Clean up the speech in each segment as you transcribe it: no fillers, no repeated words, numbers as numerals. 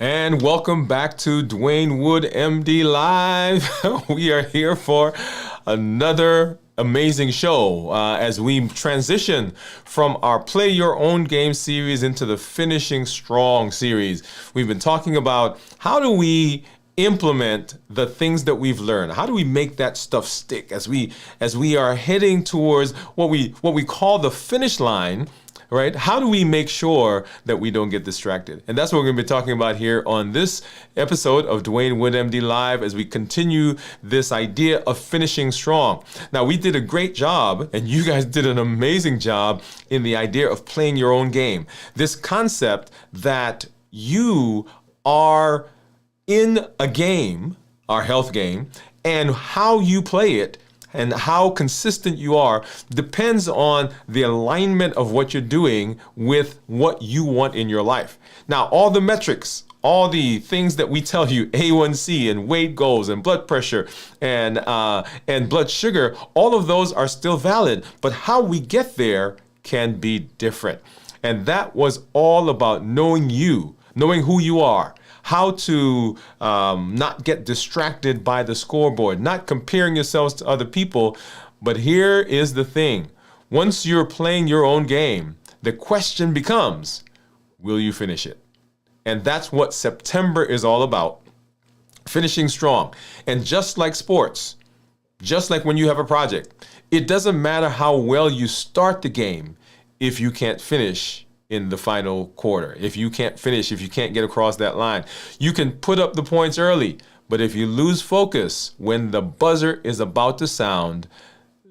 And welcome back to Dwain Woode, MD Live. We are here for another amazing show as we transition from our Play Your Own Game series into the Finishing Strong series. We've been talking about how do we implement the things that we've learned. How do we make that stuff stick as we are heading towards what we call the finish line? Right? How do we make sure that we don't get distracted? And that's what we're going to be talking about here on this episode of Dwain Woode MD Live as we continue this idea of finishing strong. Now, we did a great job, and you guys did an amazing job in the idea of playing your own game. This concept that you are in a game, our health game, and how you play it and how consistent you are depends on the alignment of what you're doing with what you want in your life. Now, all the metrics, all the things that we tell you, A1C and weight goals and blood pressure and blood sugar, all of those are still valid, but how we get there can be different. And that was all about knowing you, knowing who you are, how to not get distracted by the scoreboard, not comparing yourselves to other people. But here is the thing. Once you're playing your own game, the question becomes, will you finish it? And that's what September is all about, finishing strong. And just like sports, just like when you have a project, it doesn't matter how well you start the game if you can't finish in the final quarter. If you can't finish, if you can't get across that line, you can put up the points early, but if you lose focus when the buzzer is about to sound,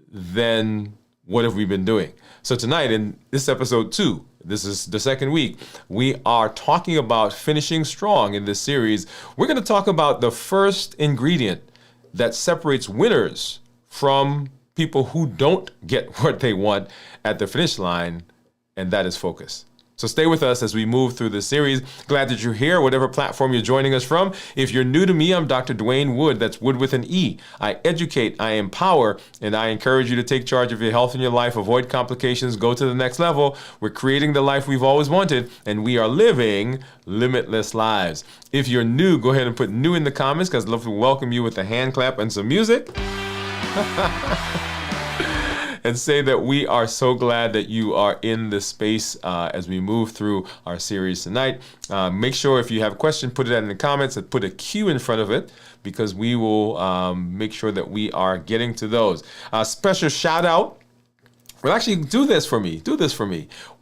then what have we been doing? So tonight in this episode 2, this is the second week, we are talking about finishing strong in this series. We're going to talk about the first ingredient that separates winners from people who don't get what they want at the finish line, and that is focus. So stay with us as we move through this series. Glad that you're here, whatever platform you're joining us from. If you're new to me, I'm Dr. Dwain Woode. That's Wood with an E. I educate, I empower, and I encourage you to take charge of your health and your life, avoid complications, go to the next level. We're creating the life we've always wanted, and we are living limitless lives. If you're new, go ahead and put new in the comments, because I'd love to welcome you with a hand clap and some music. And say that we are so glad that you are in this space as we move through our series tonight. Make sure if you have a question, put it in the comments and put a Q in front of it, because we will make sure that we are getting to those. Special shout out. Well, actually, do this for me.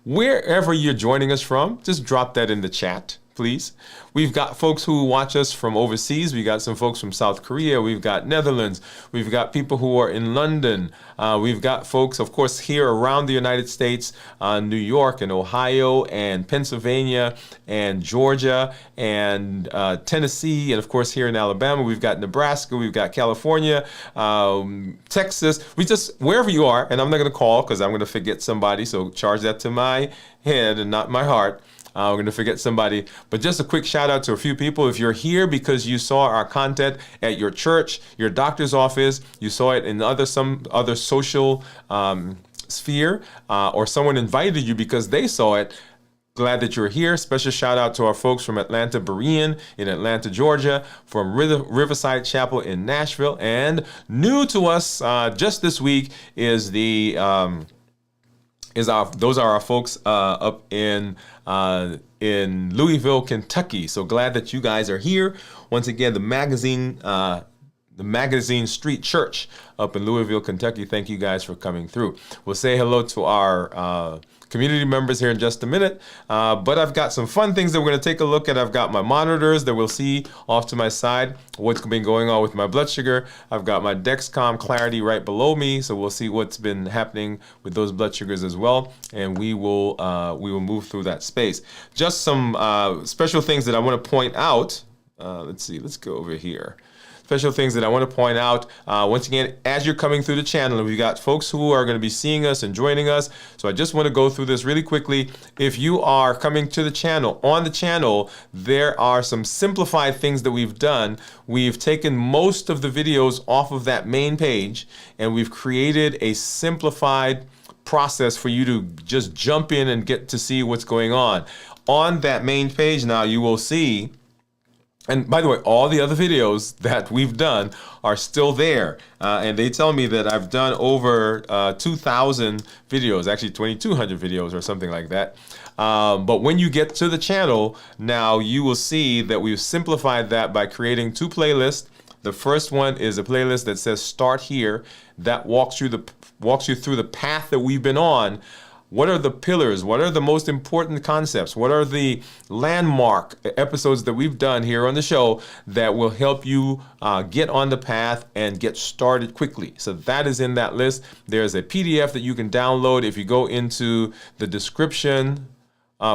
Wherever you're joining us from, just drop that in the chat, please. We've got folks who watch us from overseas. We got some folks from South Korea. We've got Netherlands. We've got people who are in London. We've got folks, of course, here around the United States, New York and Ohio and Pennsylvania and Georgia and Tennessee. And of course, here in Alabama, we've got Nebraska. We've got California, Texas. Wherever you are, and I'm not going to call because I'm going to forget somebody. So charge that to my head and not my heart. We're going to forget somebody, but just a quick shout out to a few people. If you're here because you saw our content at your church, your doctor's office, you saw it in some other social sphere, or someone invited you because they saw it, glad that you're here. Special shout out to our folks from Atlanta Berean in Atlanta, Georgia, from Riverside Chapel in Nashville, and new to us just this week is those are our folks up in Louisville, Kentucky. So glad that you guys are here. Once again, the Magazine Street Church up in Louisville, Kentucky. Thank you guys for coming through. We'll say hello to our community members here in just a minute. But I've got some fun things that we're going to take a look at. I've got my monitors that we'll see off to my side, what's been going on with my blood sugar. I've got my Dexcom Clarity right below me, so we'll see what's been happening with those blood sugars as well. And we will move through that space. Just some special things that I want to point out. Let's go over here. Special things that I want to point out. Once again, as you're coming through the channel, we've got folks who are going to be seeing us and joining us. So I just want to go through this really quickly. If you are coming to the channel, on the channel, there are some simplified things that we've done. We've taken most of the videos off of that main page, and we've created a simplified process for you to just jump in and get to see what's going on. On that main page now, you will see And by the way, all the other videos that we've done are still there. And they tell me that I've done over 2,000 videos, actually 2,200 videos or something like that. But when you get to the channel, now you will see that we've simplified that by creating two playlists. The first one is a playlist that says Start Here. That walks you through the path that we've been on. What are the pillars? What are the most important concepts? What are the landmark episodes that we've done here on the show that will help you get on the path and get started quickly? So that is in that list. There's a PDF that you can download. If you go into the description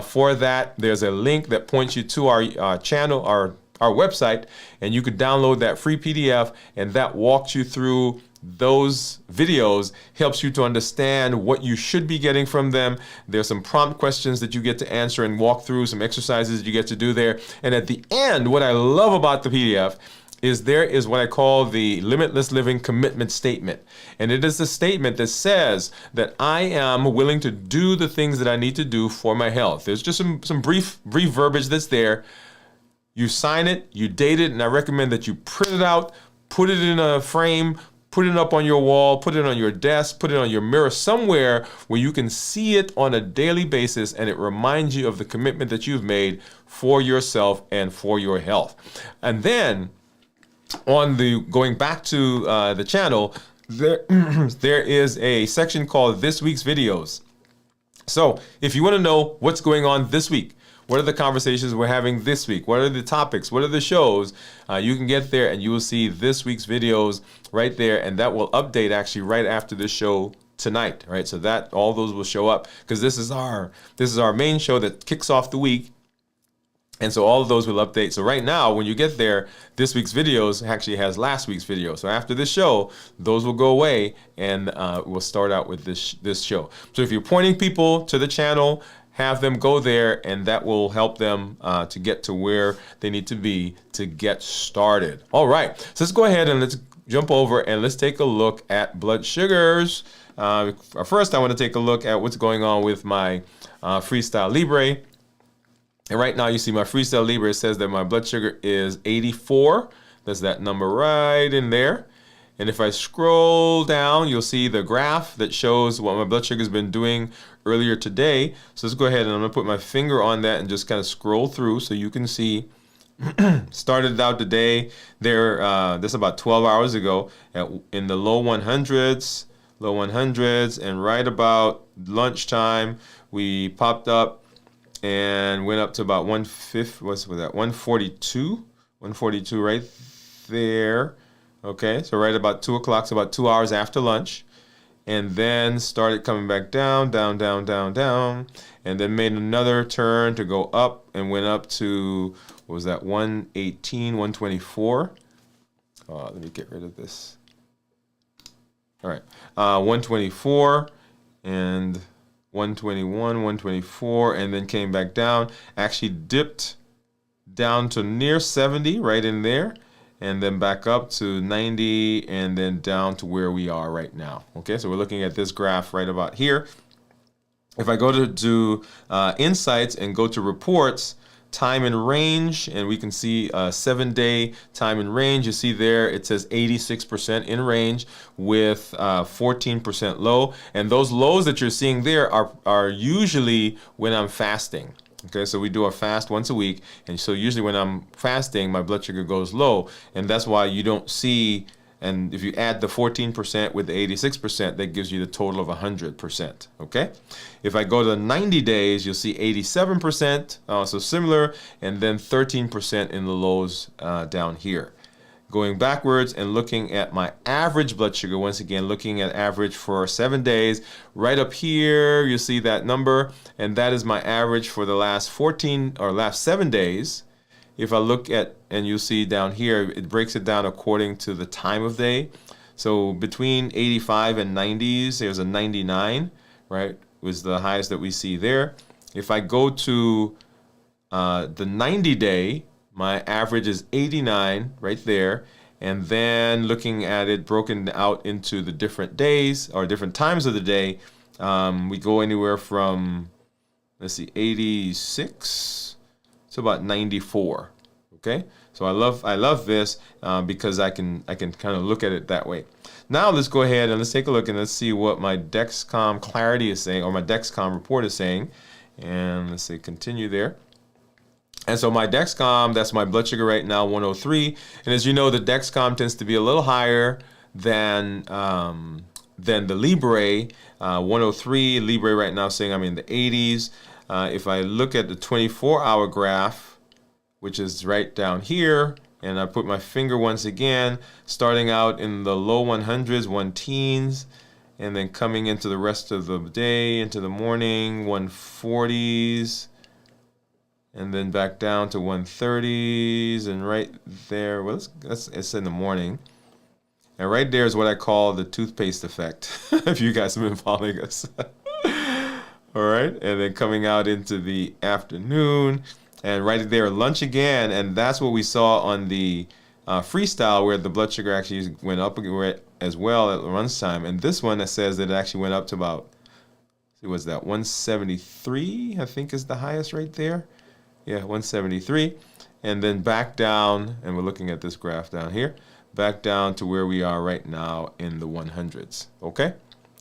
for that, there's a link that points you to our channel, our website, and you could download that free PDF, and that walks you through those videos, helps you to understand what you should be getting from them. There's some prompt questions that you get to answer and walk through, some exercises you get to do there. And at the end, what I love about the PDF is there is what I call the Limitless Living Commitment Statement. And it is a statement that says that I am willing to do the things that I need to do for my health. There's just some brief verbiage that's there. You sign it, you date it, and I recommend that you print it out, put it in a frame, put it up on your wall, put it on your desk, put it on your mirror, somewhere where you can see it on a daily basis and it reminds you of the commitment that you've made for yourself and for your health. And then going back to the channel, there is a section called This Week's Videos. So if you want to know what's going on this week, what are the conversations we're having this week? What are the topics? What are the shows? You can get there and you will see this week's videos right there, and that will update actually right after this show tonight, right? So that all those will show up because this is our main show that kicks off the week. And so all of those will update. So right now, when you get there, this week's videos actually has last week's video. So after this show, those will go away, and we'll start out with this show. So if you're pointing people to the channel, have them go there, and that will help them to get to where they need to be to get started. All right, so let's go ahead and let's jump over and let's take a look at blood sugars. First, I want to take a look at what's going on with my Freestyle Libre. And right now you see my Freestyle Libre says that my blood sugar is 84. That's that number right in there. And if I scroll down, you'll see the graph that shows what my blood sugar has been doing earlier today. So let's go ahead and I'm going to put my finger on that and just kind of scroll through so you can see. Started out today there, this about 12 hours ago in the low 100s, and right about lunchtime we popped up and went up to about 142 right there. Okay, so right about 2 o'clock, so about 2 hours after lunch, and then started coming back down, and then made another turn to go up and went up to, what was that, 118, 124. Let me get rid of this. All right, 124 and 121, 124, and then came back down. Actually dipped down to near 70 right in there, and then back up to 90, and then down to where we are right now. Okay, so we're looking at this graph right about here. If I go to Insights and go to Reports, Time and Range, and we can see 7-day time in range. You see there it says 86% in range with 14% low. And those lows that you're seeing there are usually when I'm fasting. Okay, so we do a fast once a week, and so usually when I'm fasting, my blood sugar goes low, and that's why you don't see, and if you add the 14% with the 86%, that gives you the total of 100%, okay? If I go to 90 days, you'll see 87%, so similar, and then 13% in the lows down here. Going backwards and looking at my average blood sugar, once again, looking at average for 7 days, right up here, you see that number, and that is my average for the last 7 days. If I look at, and you see down here, it breaks it down according to the time of day. So between 85 and 90s, there's a 99, right, was the highest that we see there. If I go to the 90 day, my average is 89 right there. And then looking at it broken out into the different days or different times of the day, we go anywhere from, let's see, 86 to about 94. Okay, So I love this because I can kind of look at it that way. Now let's go ahead and let's take a look and let's see what my Dexcom Clarity is saying, or my Dexcom report is saying. And let's say continue there. And so my Dexcom, that's my blood sugar right now, 103. And as you know, the Dexcom tends to be a little higher than the Libre, 103. Libre right now saying I'm in the 80s. If I look at the 24-hour graph, which is right down here, and I put my finger once again, starting out in the low 100s, 110s, and then coming into the rest of the day, into the morning, 140s, and then back down to 130s, and right there, well, it's in the morning. And right there is what I call the toothpaste effect, if you guys have been following us. All right, and then coming out into the afternoon, and right there, lunch again, and that's what we saw on the freestyle, where the blood sugar actually went up as well at lunchtime. And this one that says that it actually went up to about, was that 173? I think is the highest right there. Yeah, 173, and then back down, and we're looking at this graph down here, back down to where we are right now in the 100s. Okay.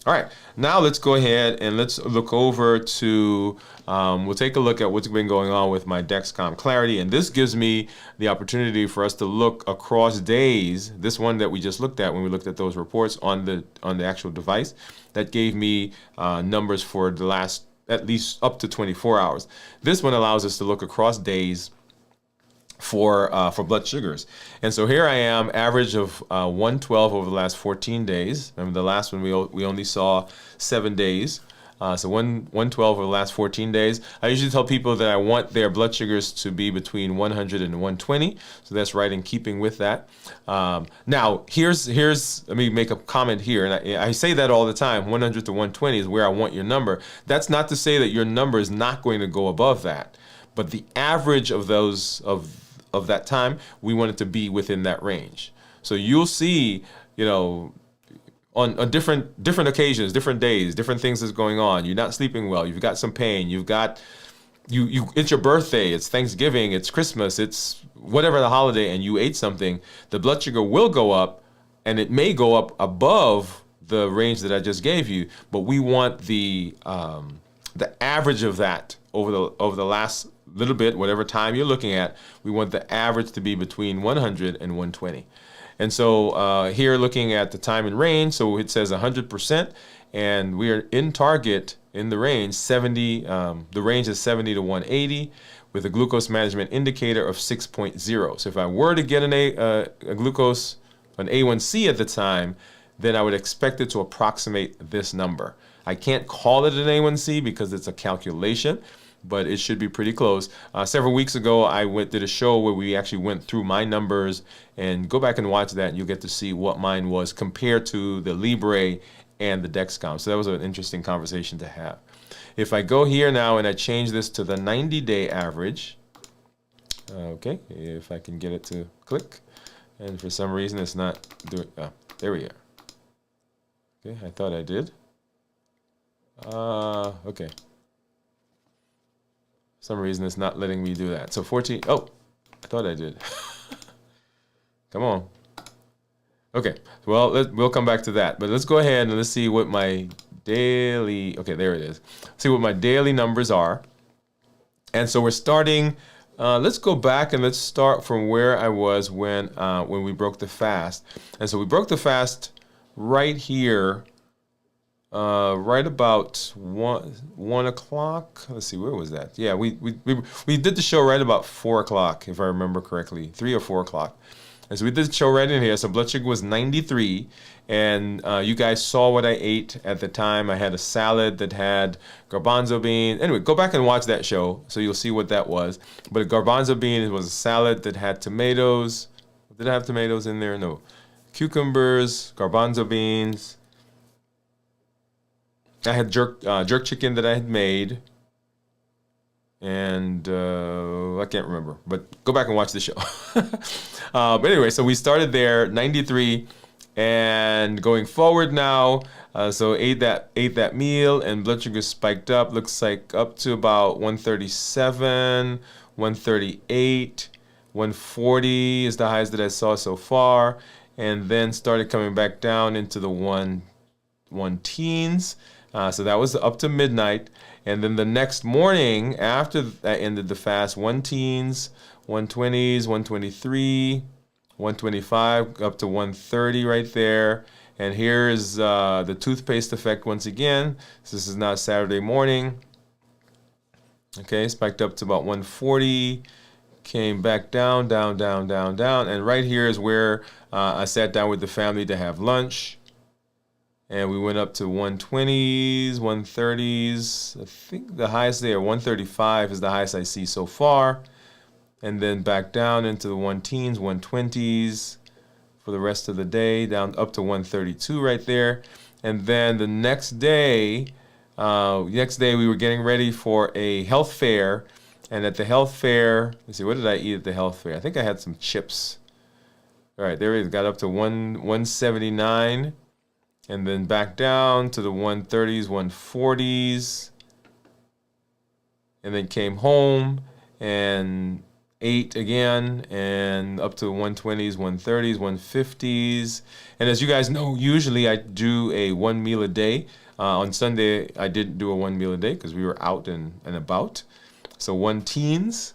All right, now let's go ahead and let's look over to, we'll take a look at what's been going on with my Dexcom Clarity, and this gives me the opportunity for us to look across days. This one that we just looked at when we looked at those reports on the actual device, that gave me numbers for the last at least up to 24 hours. This one allows us to look across days for blood sugars. And so here I am, average of 112 over the last 14 days. Remember the last one we only saw 7 days. So 112 over the last 14 days. I usually tell people that I want their blood sugars to be between 100 and 120. So that's right in keeping with that. Now, here's let me make a comment here. And I say that all the time, 100 to 120 is where I want your number. That's not to say that your number is not going to go above that. But the average of those, of that time, we want it to be within that range. So you'll see, you know, on different occasions, different days, different things that's going on. You're not sleeping well. You've got some pain. You've got it's your birthday. It's Thanksgiving. It's Christmas. It's whatever the holiday, and you ate something. The blood sugar will go up, and it may go up above the range that I just gave you. But we want the average of that over the last little bit, whatever time you're looking at. We want the average to be between 100 and 120. And so here looking at the time and range, so it says 100%, and we are in target in the range 70. The range is 70 to 180 with a glucose management indicator of 6.0. So if I were to get a glucose, an A1C at the time, then I would expect it to approximate this number. I can't call it an A1C because it's a calculation, but it should be pretty close. Several weeks ago, I did a show where we actually went through my numbers, and go back and watch that, and you'll get to see what mine was compared to the Libre and the Dexcom. So that was an interesting conversation to have. If I go here now and I change this to the 90-day average, okay, if I can get it to click, and for some reason it's not doing, there we are. Okay, I thought I did. Okay. For some reason it's not letting me do that. So 14, oh, I thought I did. Come on. Okay, well, we'll come back to that. But let's go ahead and let's see what my daily, okay, there it is. See what my daily numbers are. And so we're starting, let's go back and let's start from where I was when we broke the fast. And so we broke the fast right here, right about 1 o'clock. Let's see, where was that? Yeah, we did the show right about 4 o'clock, if I remember correctly, 3 or 4 o'clock. And so we did the show right in here. So blood sugar was 93, and you guys saw what I ate at the time. I had a salad that had garbanzo beans. Anyway, go back and watch that show so you'll see what that was. But a garbanzo bean was a salad that had tomatoes. Did I have tomatoes in there? No. Cucumbers, garbanzo beans. I had jerk chicken that I had made. And I can't remember, but go back and watch the show. But anyway, so we started there, 93, and going forward now, so ate that meal, and blood sugar spiked up. Looks like up to about 137, 138. 140 is the highs that I saw so far, and then started coming back down into the one teens. So that was up to midnight. And then the next morning, after I ended the fast, one teens, 120s, 123, 125, up to 130 right there. And here is the toothpaste effect once again. So this is now Saturday morning. Okay, spiked up to about 140, came back down, down, down, down, down. And right here is where I sat down with the family to have lunch. And we went up to 120s, 130s. I think the highest there, 135 is the highest I see so far. And then back down into the 110s, 120s for the rest of the day, down up to 132 right there. And then the next day we were getting ready for a health fair. And at the health fair, let's see, what did I eat at the health fair? I think I had some chips. All right, there it is, got up to 179. And then back down to the 130s, 140s. And then came home and ate again, and up to 120s, 130s, 150s. And as you guys know, usually I do a one meal a day. On Sunday, I didn't do a one meal a day because we were out and about. So one teens.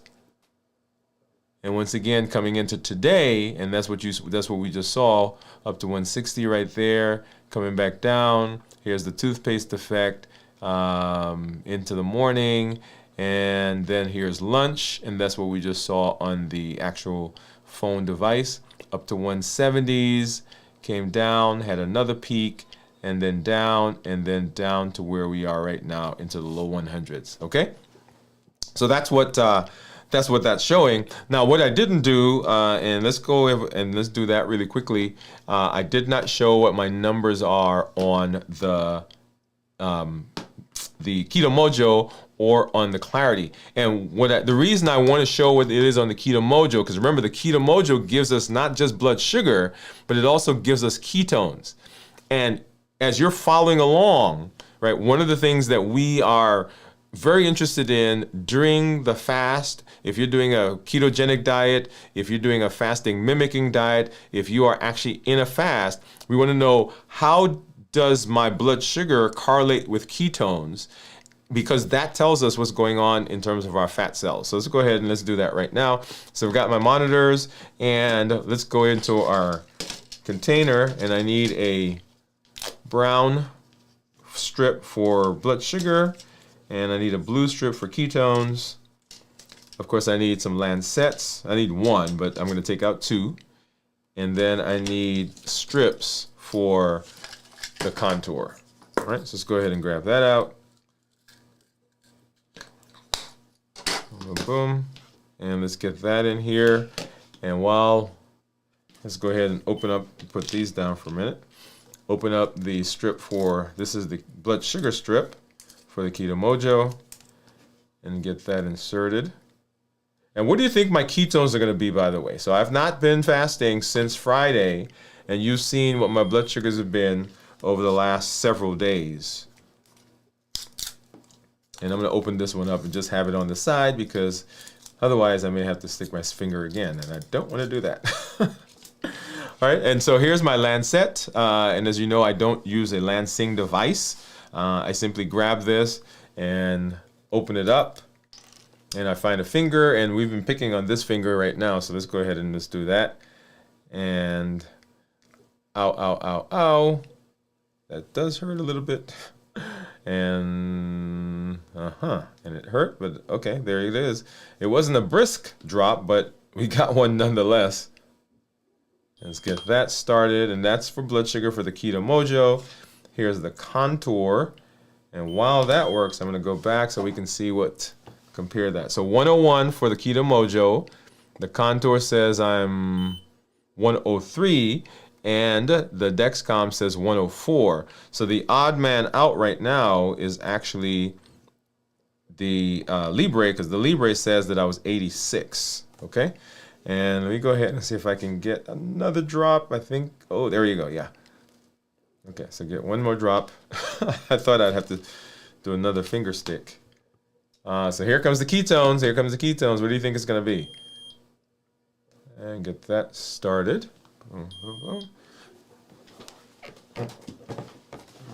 And once again, coming into today, and that's what we just saw, up to 160 right there, coming back down. Here's the toothpaste effect into the morning, and then here's lunch, and that's what we just saw on the actual phone device. Up to 170s, came down, had another peak, and then down to where we are right now, into the low 100s. Okay, so that's what that's showing. Now, what I didn't do, and let's go and let's do that really quickly. I did not show what my numbers are on the Keto Mojo or on the Clarity. And the reason I want to show what it is on the Keto Mojo, because remember, the Keto Mojo gives us not just blood sugar, but it also gives us ketones. And as you're following along, right, one of the things that we are very interested in during the fast, if you're doing a ketogenic diet, if you're doing a fasting mimicking diet, if you are actually in a fast, we want to know, how does my blood sugar correlate with ketones? Because that tells us what's going on in terms of our fat cells. So let's go ahead and let's do that right now. So I've got my monitors, and let's go into our container, and I need a brown strip for blood sugar, and I need a blue strip for ketones. Of course, I need some Lancets. I need one, but I'm going to take out two. And then I need strips for the contour. All right, so let's go ahead and grab that out. Boom, boom. And let's get that in here. And let's go ahead and put these down for a minute. Open up the strip this is the blood sugar strip for the Keto Mojo, and get that inserted. And what do you think my ketones are going to be, by the way? So I've not been fasting since Friday, and you've seen what my blood sugars have been over the last several days. And I'm going to open this one up and just have it on the side, because otherwise I may have to stick my finger again, and I don't want to do that. All right, and so here's my Lancet, and as you know, I don't use a lancing device. I simply grab this and open it up, and I find a finger, and we've been picking on this finger right now, so let's go ahead and let's do that. And ow, ow, ow, ow. That does hurt a little bit. And and it hurt, but okay, there it is. It wasn't a brisk drop, but we got one nonetheless. Let's get that started, and that's for blood sugar for the Keto Mojo. Here's the contour, and while that works, I'm going to go back so we can see compare that. So 101 for the Keto Mojo. The contour says I'm 103, and the Dexcom says 104. So the odd man out right now is actually the Libre, because the Libre says that I was 86. Okay, and let me go ahead and see if I can get another drop. I think, oh, there you go, yeah. Okay, so get one more drop. I thought I'd have to do another finger stick. So here comes the ketones. Here comes the ketones. What do you think it's going to be? and get that started. All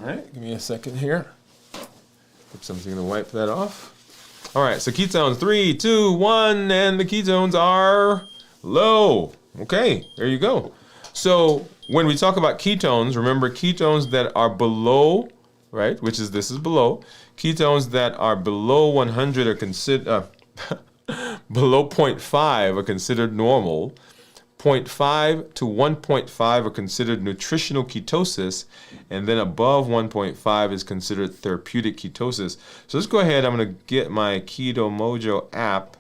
right, give me a second here. Get something to wipe that off. All right, so ketones, 3, 2, 1, and the ketones are low. Okay, there you go. So when we talk about ketones, remember ketones that are below, right, which is this is below. Ketones that are below 100 are considered, below 0.5 are considered normal. 0.5 to 1.5 are considered nutritional ketosis, and then above 1.5 is considered therapeutic ketosis. So let's go ahead. I'm going to get my Keto Mojo app,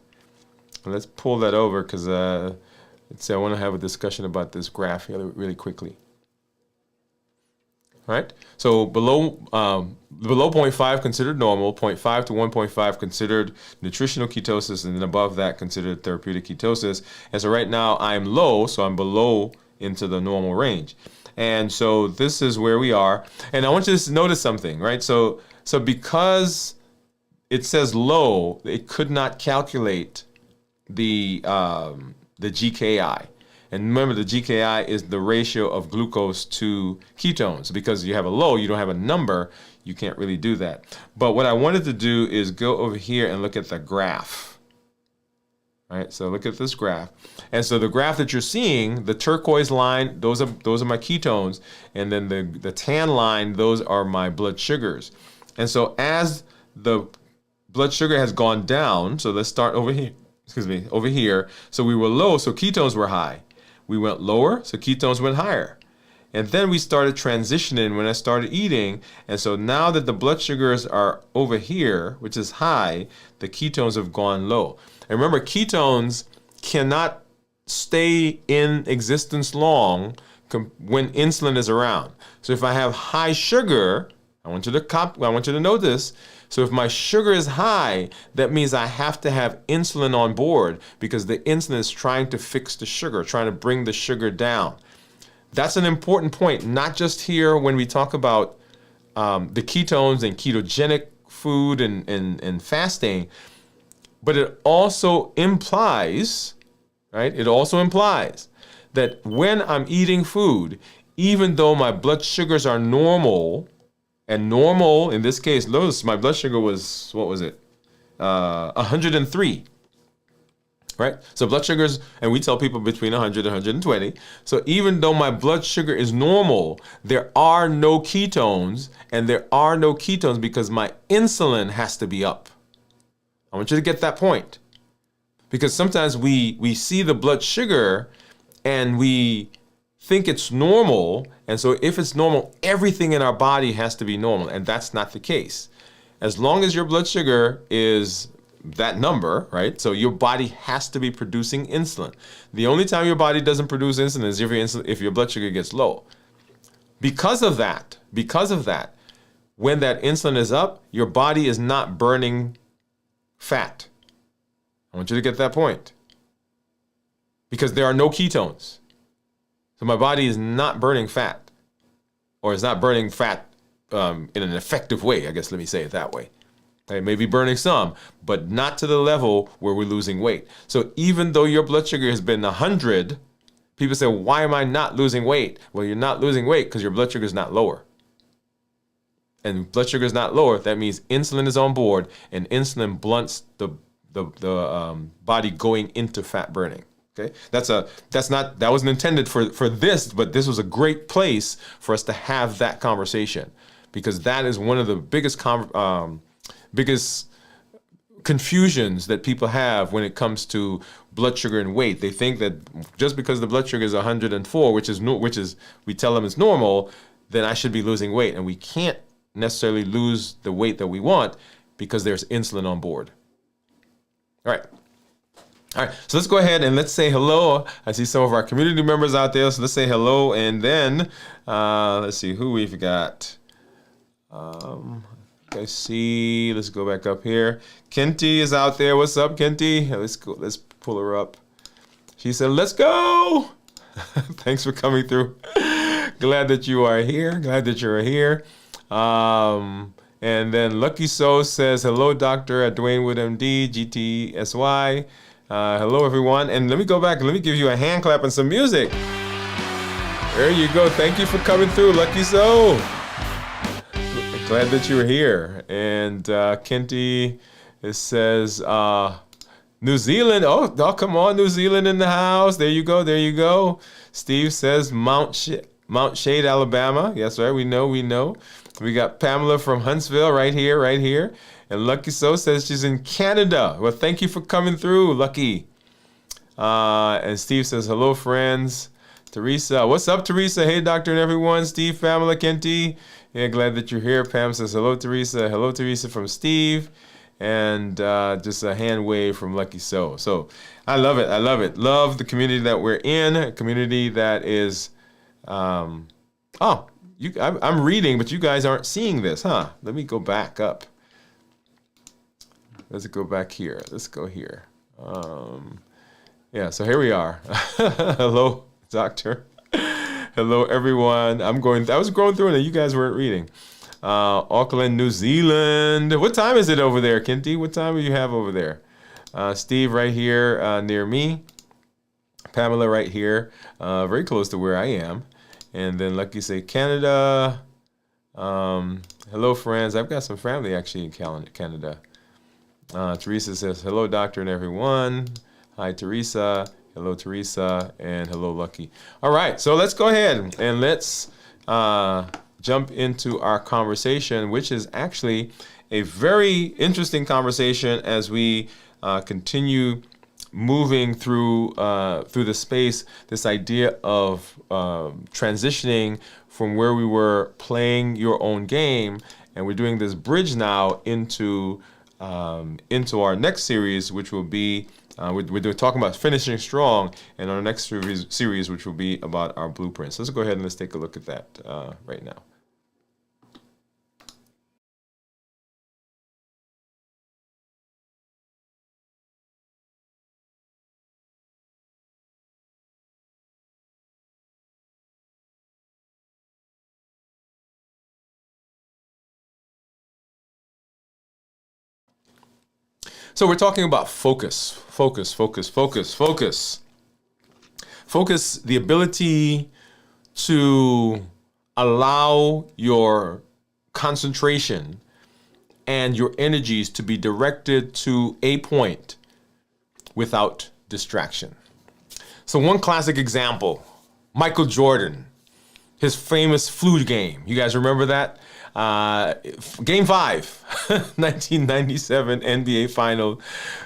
and let's pull that over because let's say I want to have a discussion about this graph really quickly. All right, so below 0.5 considered normal, 0.5 to 1.5 considered nutritional ketosis, and then above that considered therapeutic ketosis. And so right now I'm low, so I'm below into the normal range. And so this is where we are. And I want you to notice something, right? So because it says low, it could not calculate the GKI. And remember, the GKI is the ratio of glucose to ketones. Because you have a low, you don't have a number, you can't really do that. But what I wanted to do is go over here and look at the graph. All right, so look at this graph. And so the graph that you're seeing, the turquoise line, those are my ketones. And then the tan line, those are my blood sugars. And so as the blood sugar has gone down, so let's start over here. Over here. So we were low, so ketones were high. We went lower, so ketones went higher. And then we started transitioning when I started eating. And so now that the blood sugars are over here, which is high, the ketones have gone low. And remember, ketones cannot stay in existence long when insulin is around. So if I have high sugar, I want you to know this. So if my sugar is high, that means I have to have insulin on board because the insulin is trying to fix the sugar, trying to bring the sugar down. That's an important point, not just here when we talk about the ketones and ketogenic food and fasting, but it also implies, right? It also implies that when I'm eating food, even though my blood sugars are normal, and normal, in this case, notice my blood sugar was, what was it? 103, right? So blood sugars, and we tell people between 100 and 120. So even though my blood sugar is normal, there are no ketones, and there are no ketones because my insulin has to be up. I want you to get that point. Because sometimes we see the blood sugar and we think it's normal, and so if it's normal, everything in our body has to be normal, and that's not the case. As long as your blood sugar is that number, right? So your body has to be producing insulin. The only time your body doesn't produce insulin is if your blood sugar gets low. Because of that, when that insulin is up, your body is not burning fat. I want you to get that point. Because there are no ketones. So my body is not burning fat, or is not burning fat in an effective way, I guess, let me say it that way. It may be burning some, but not to the level where we're losing weight. So even though your blood sugar has been 100, people say, why am I not losing weight? Well, you're not losing weight because your blood sugar is not lower. And blood sugar is not lower, that means insulin is on board, and insulin blunts the body going into fat burning. Okay, that wasn't intended for this, but this was a great place for us to have that conversation, because that is one of the biggest confusions that people have when it comes to blood sugar and weight. They think that just because the blood sugar is 104, which is we tell them is normal, then I should be losing weight, and we can't necessarily lose the weight that we want because there's insulin on board. All right, so let's go ahead and let's say hello. I see some of our community members out there, so let's say hello, and then let's see who we've got. I see, let's go back up here. Kenty is out there. What's up, Kenty? Let's go. Let's pull her up. She said, let's go. Thanks for coming through. Glad that you are here. Glad that you're here. And then Lucky So says, hello, doctor, at Dwain Woode, MD, GTSY. Hello, everyone. And let me go back. Let me give you a hand clap and some music. There you go. Thank you for coming through. Lucky so. Glad that you were here. And Kenty, it says New Zealand. Oh, come on, New Zealand in the house. There you go. There you go. Steve says Mount Shade, Alabama. Yes, right. We know. We got Pamela from Huntsville right here. And Lucky So says she's in Canada. Well, thank you for coming through, Lucky. And Steve says, hello, friends. Teresa, what's up, Teresa? Hey, doctor and everyone. Steve, Pamela, Kenty. Yeah, glad that you're here. Pam says, hello, Teresa. Hello, Teresa from Steve. And just a hand wave from Lucky So. So I love it. Love the community that we're in. A community that is, I'm reading, but you guys aren't seeing this, huh? Let me go back up. Let's go back here. Let's go here. Yeah, so here we are. Hello, doctor. Hello, everyone. I was going through it and you guys weren't reading. Auckland, New Zealand. What time is it over there, Kenty? What time do you have over there? Steve right here near me. Pamela right here, very close to where I am. And then Lucky say Canada. Hello, friends. I've got some family actually in Canada. Teresa says, hello, doctor and everyone. Hi, Teresa. Hello, Teresa. And hello, Lucky. All right, so let's go ahead and let's jump into our conversation, which is actually a very interesting conversation as we continue moving through the space, this idea of transitioning from where we were playing your own game, and we're doing this bridge now into our next series, which will be we're talking about finishing strong, and our next series, which will be about our blueprints. Let's go ahead and let's take a look at that right now. So we're talking about focus. Focus, the ability to allow your concentration and your energies to be directed to a point without distraction. So one classic example, Michael Jordan, his famous flu game. You guys remember that? Game 5, 1997 NBA Final.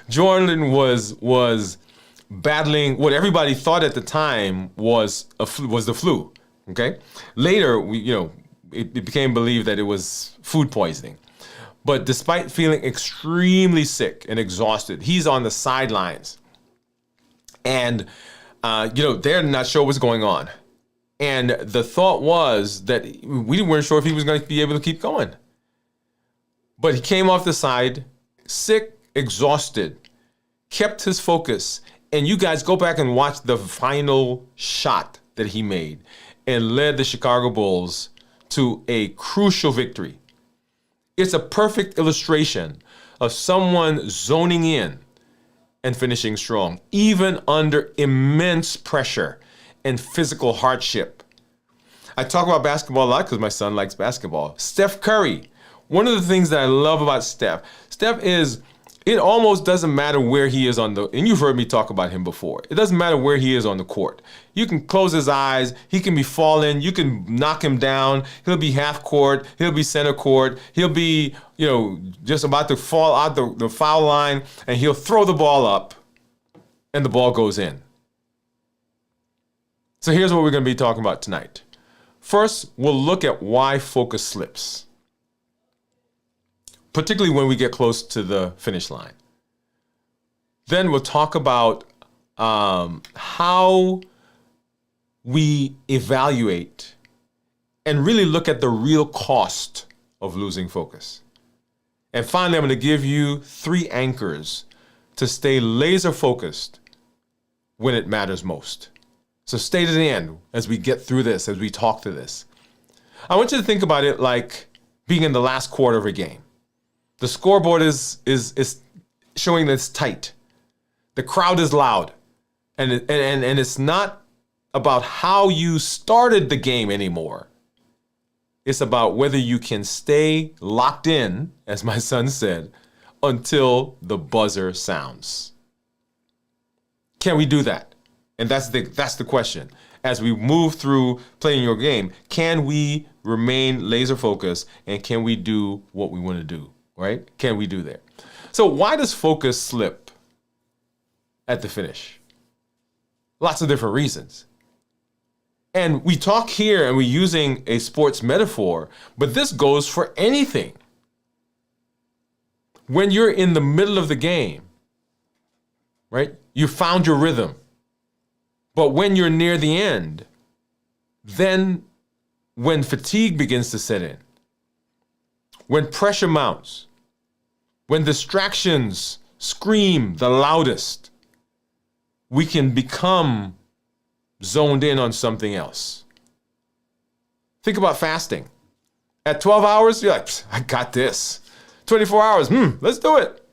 Jordan was battling what everybody thought at the time was the flu. Okay, later it became believed that it was food poisoning. But despite feeling extremely sick and exhausted, he's on the sidelines, and they're not sure what's going on. And the thought was that we weren't sure if he was going to be able to keep going. But he came off the side, sick, exhausted, kept his focus. And you guys go back and watch the final shot that he made and led the Chicago Bulls to a crucial victory. It's a perfect illustration of someone zoning in and finishing strong, even under immense pressure and physical hardship. I talk about basketball a lot because my son likes basketball. Steph Curry. One of the things that I love about Steph is it almost doesn't matter where he is and you've heard me talk about him before. It doesn't matter where he is on the court. You can close his eyes. He can be falling. You can knock him down. He'll be half court. He'll be center court. He'll be, just about to fall out the foul line, and he'll throw the ball up and the ball goes in. So here's what we're going to be talking about tonight. First, we'll look at why focus slips, particularly when we get close to the finish line. Then we'll talk about how we evaluate and really look at the real cost of losing focus. And finally, I'm going to give you 3 anchors to stay laser focused when it matters most. So stay to the end as we get through this, as we talk through this. I want you to think about it like being in the last quarter of a game. The scoreboard is showing that it's tight. The crowd is loud. And it's not about how you started the game anymore. It's about whether you can stay locked in, as my son said, until the buzzer sounds. Can we do that? And that's the question. As we move through playing your game, can we remain laser focused and can we do what we want to do, right? Can we do that? So why does focus slip at the finish? Lots of different reasons. And we talk here and we're using a sports metaphor, but this goes for anything. When you're in the middle of the game, right? You found your rhythm. But when you're near the end, then when fatigue begins to set in, when pressure mounts, when distractions scream the loudest, we can become zoned in on something else. Think about fasting. At 12 hours, you're like, I got this. 24 hours, let's do it.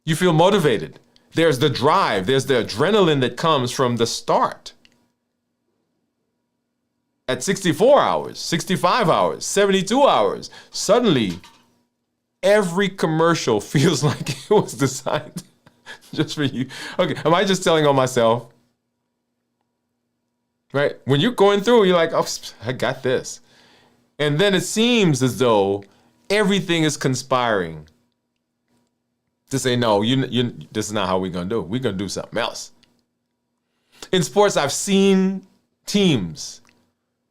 You feel motivated. There's the drive, there's the adrenaline that comes from the start. At 64 hours, 65 hours, 72 hours, suddenly every commercial feels like it was designed just for you. Okay, am I just telling on myself? Right? When you're going through, you're like, oh, I got this. And then it seems as though everything is conspiring to say, no, this is not how we're going to do it. We're going to do something else. In sports, I've seen teams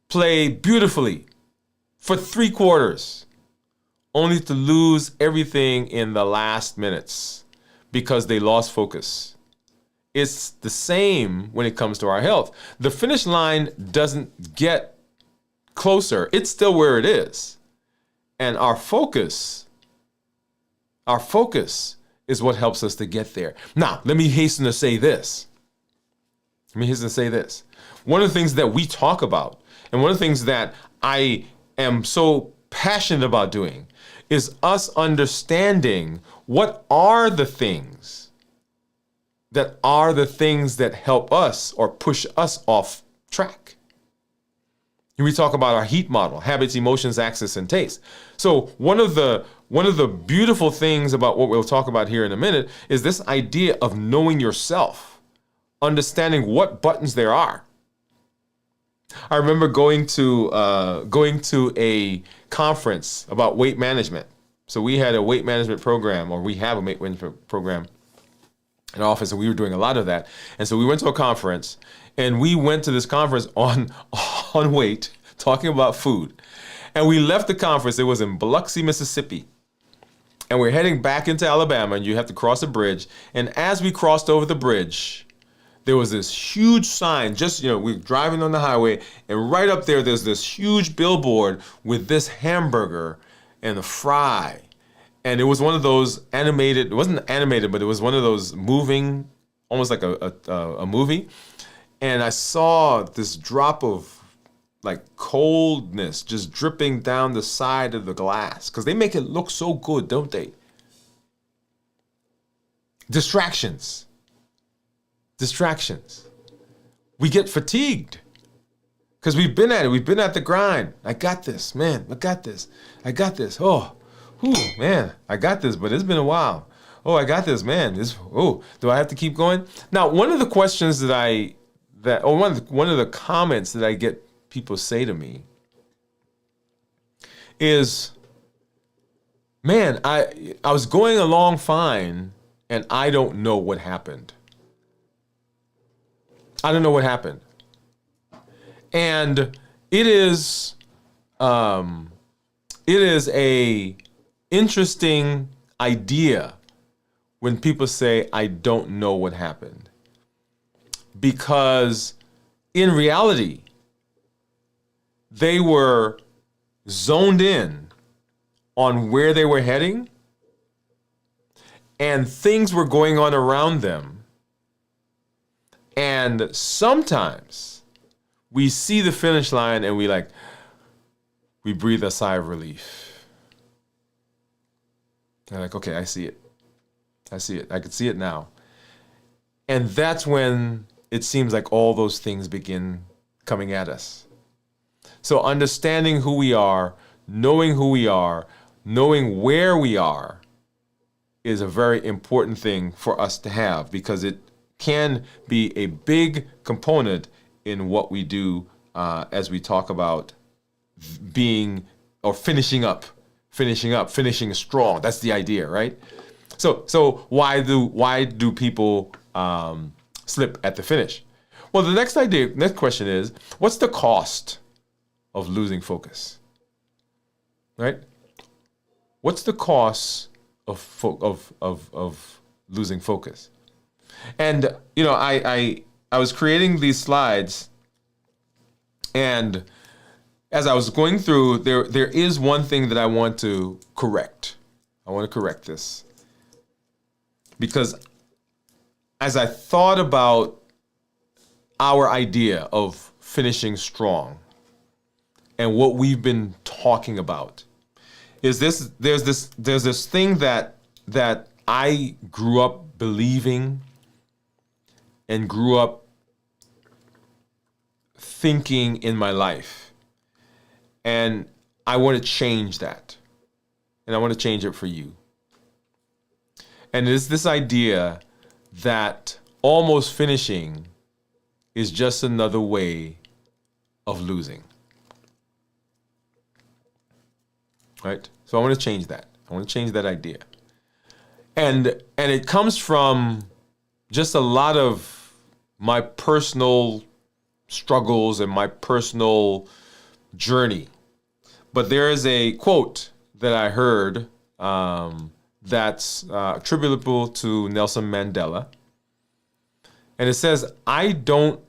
play beautifully for 3 quarters, only to lose everything in the last minutes because they lost focus. It's the same when it comes to our health. The finish line doesn't get closer. It's still where it is. And our focus is what helps us to get there. Now, let me hasten to say this. One of the things that we talk about, and one of the things that I am so passionate about doing, is us understanding what are the things that help us or push us off track. We talk about our HEAT model: habits, emotions, access, and taste. So one of the beautiful things about what we'll talk about here in a minute is this idea of knowing yourself, understanding what buttons there are. I remember going to a conference about weight management. So we had a weight management program, or we have a weight management program in our office, and we were doing a lot of that. And so we went to a conference, and we went to this conference on weight, talking about food. And we left the conference. It was in Biloxi, Mississippi. And we're heading back into Alabama, and you have to cross a bridge. And as we crossed over the bridge, there was this huge sign, we're driving on the highway, and right up there's this huge billboard with this hamburger and a fry. And it was one of those animated, it wasn't animated, but it was one of those moving, almost like a movie. And I saw this drop of like coldness just dripping down the side of the glass, because they make it look so good, don't they? Distractions. We get fatigued because we've been at it. We've been at the grind. I got this, man. I got this. Oh, man, I got this, but it's been a while. Oh, I got this, man. Do I have to keep going? Now, one of the questions one of the comments that I get people say to me is, man, I was going along fine and I don't know what happened. I don't know what happened. And it is a interesting idea when people say, I don't know what happened. Because in reality, they were zoned in on where they were heading, and things were going on around them. And sometimes we see the finish line and we breathe a sigh of relief. And like, okay, I see it. I can see it now. And that's when it seems like all those things begin coming at us. So understanding who we are, knowing where we are is a very important thing for us to have, because it can be a big component in what we do as we talk about being or finishing strong. That's the idea, right? So why do people slip at the finish? Well, the next question is, what's the cost of losing focus? Right? What's the cost of losing focus? And I was creating these slides, and as I was going through, there is one thing that I want to correct. I want to correct this, because as I thought about our idea of finishing strong and what we've been talking about, is there's this thing that I grew up believing and grew up thinking in my life. And I want to change that. And I want to change it for you. And it's this idea that almost finishing is just another way of losing. Right? So I want to change that. I want to change that idea. And it comes from just a lot of my personal struggles and my personal journey. But there is a quote that I heard that's attributable to Nelson Mandela. And it says, and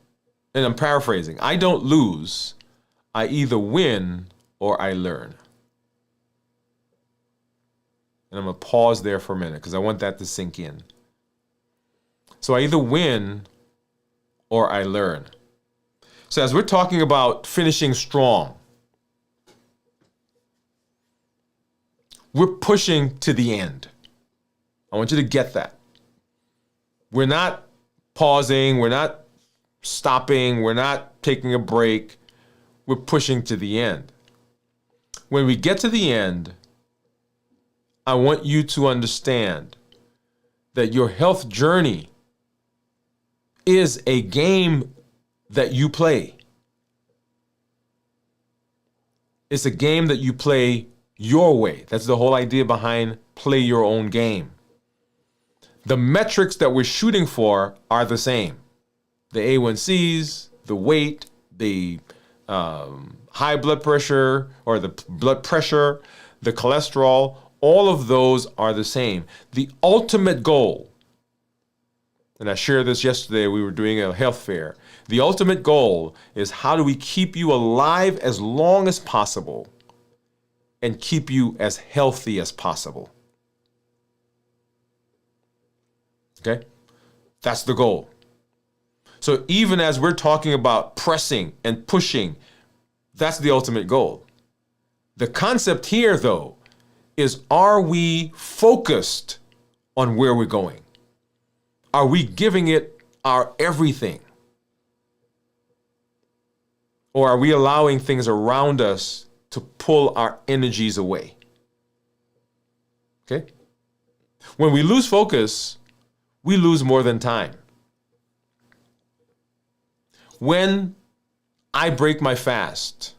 I'm paraphrasing, I don't lose, I either win or I learn. And I'm going to pause there for a minute because I want that to sink in. So I either win or I learn. So as we're talking about finishing strong, we're pushing to the end. I want you to get that. We're not pausing, we're not stopping, we're not taking a break. We're pushing to the end. When we get to the end, I want you to understand that your health journey is a game that you play. It's a game that you play your way. That's the whole idea behind play your own game. The metrics that we're shooting for are the same. The A1Cs, the weight, the high blood pressure or the blood pressure, the cholesterol, all of those are the same. The ultimate goal, and I shared this yesterday, we were doing a health fair. The ultimate goal is how do we keep you alive as long as possible and keep you as healthy as possible. Okay? That's the goal. So even as we're talking about pressing and pushing, that's the ultimate goal. The concept here, though, is are we focused on where we're going? Are we giving it our everything? Or are we allowing things around us to pull our energies away? Okay? When we lose focus, we lose more than time. When I break my fast,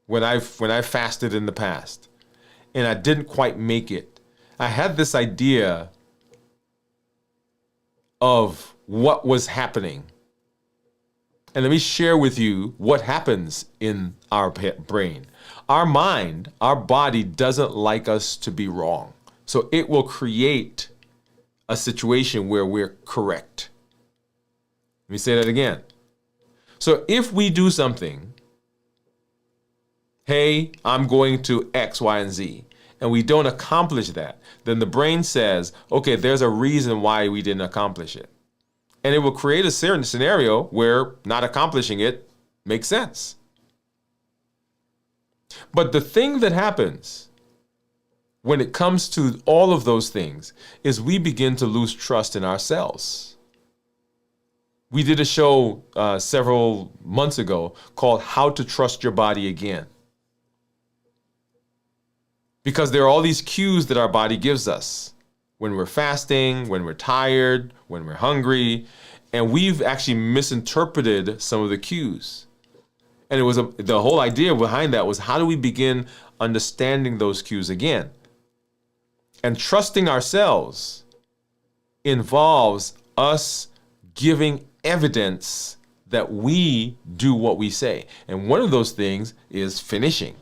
when I fasted in the past, and I didn't quite make it, I had this idea of what was happening. And let me share with you what happens in our brain. Our mind, our body doesn't like us to be wrong. So it will create a situation where we're correct. Let me say that again. So if we do something, hey, I'm going to X, Y, and Z, and we don't accomplish that, then the brain says, okay, there's a reason why we didn't accomplish it. And it will create a certain scenario where not accomplishing it makes sense. But the thing that happens when it comes to all of those things is we begin to lose trust in ourselves. We did a show several months ago called How to Trust Your Body Again. Because there are all these cues that our body gives us when we're fasting, when we're tired, when we're hungry, and we've actually misinterpreted some of the cues. And it was the whole idea behind that was, how do we begin understanding those cues again? And trusting ourselves involves us giving evidence that we do what we say. And one of those things is finishing.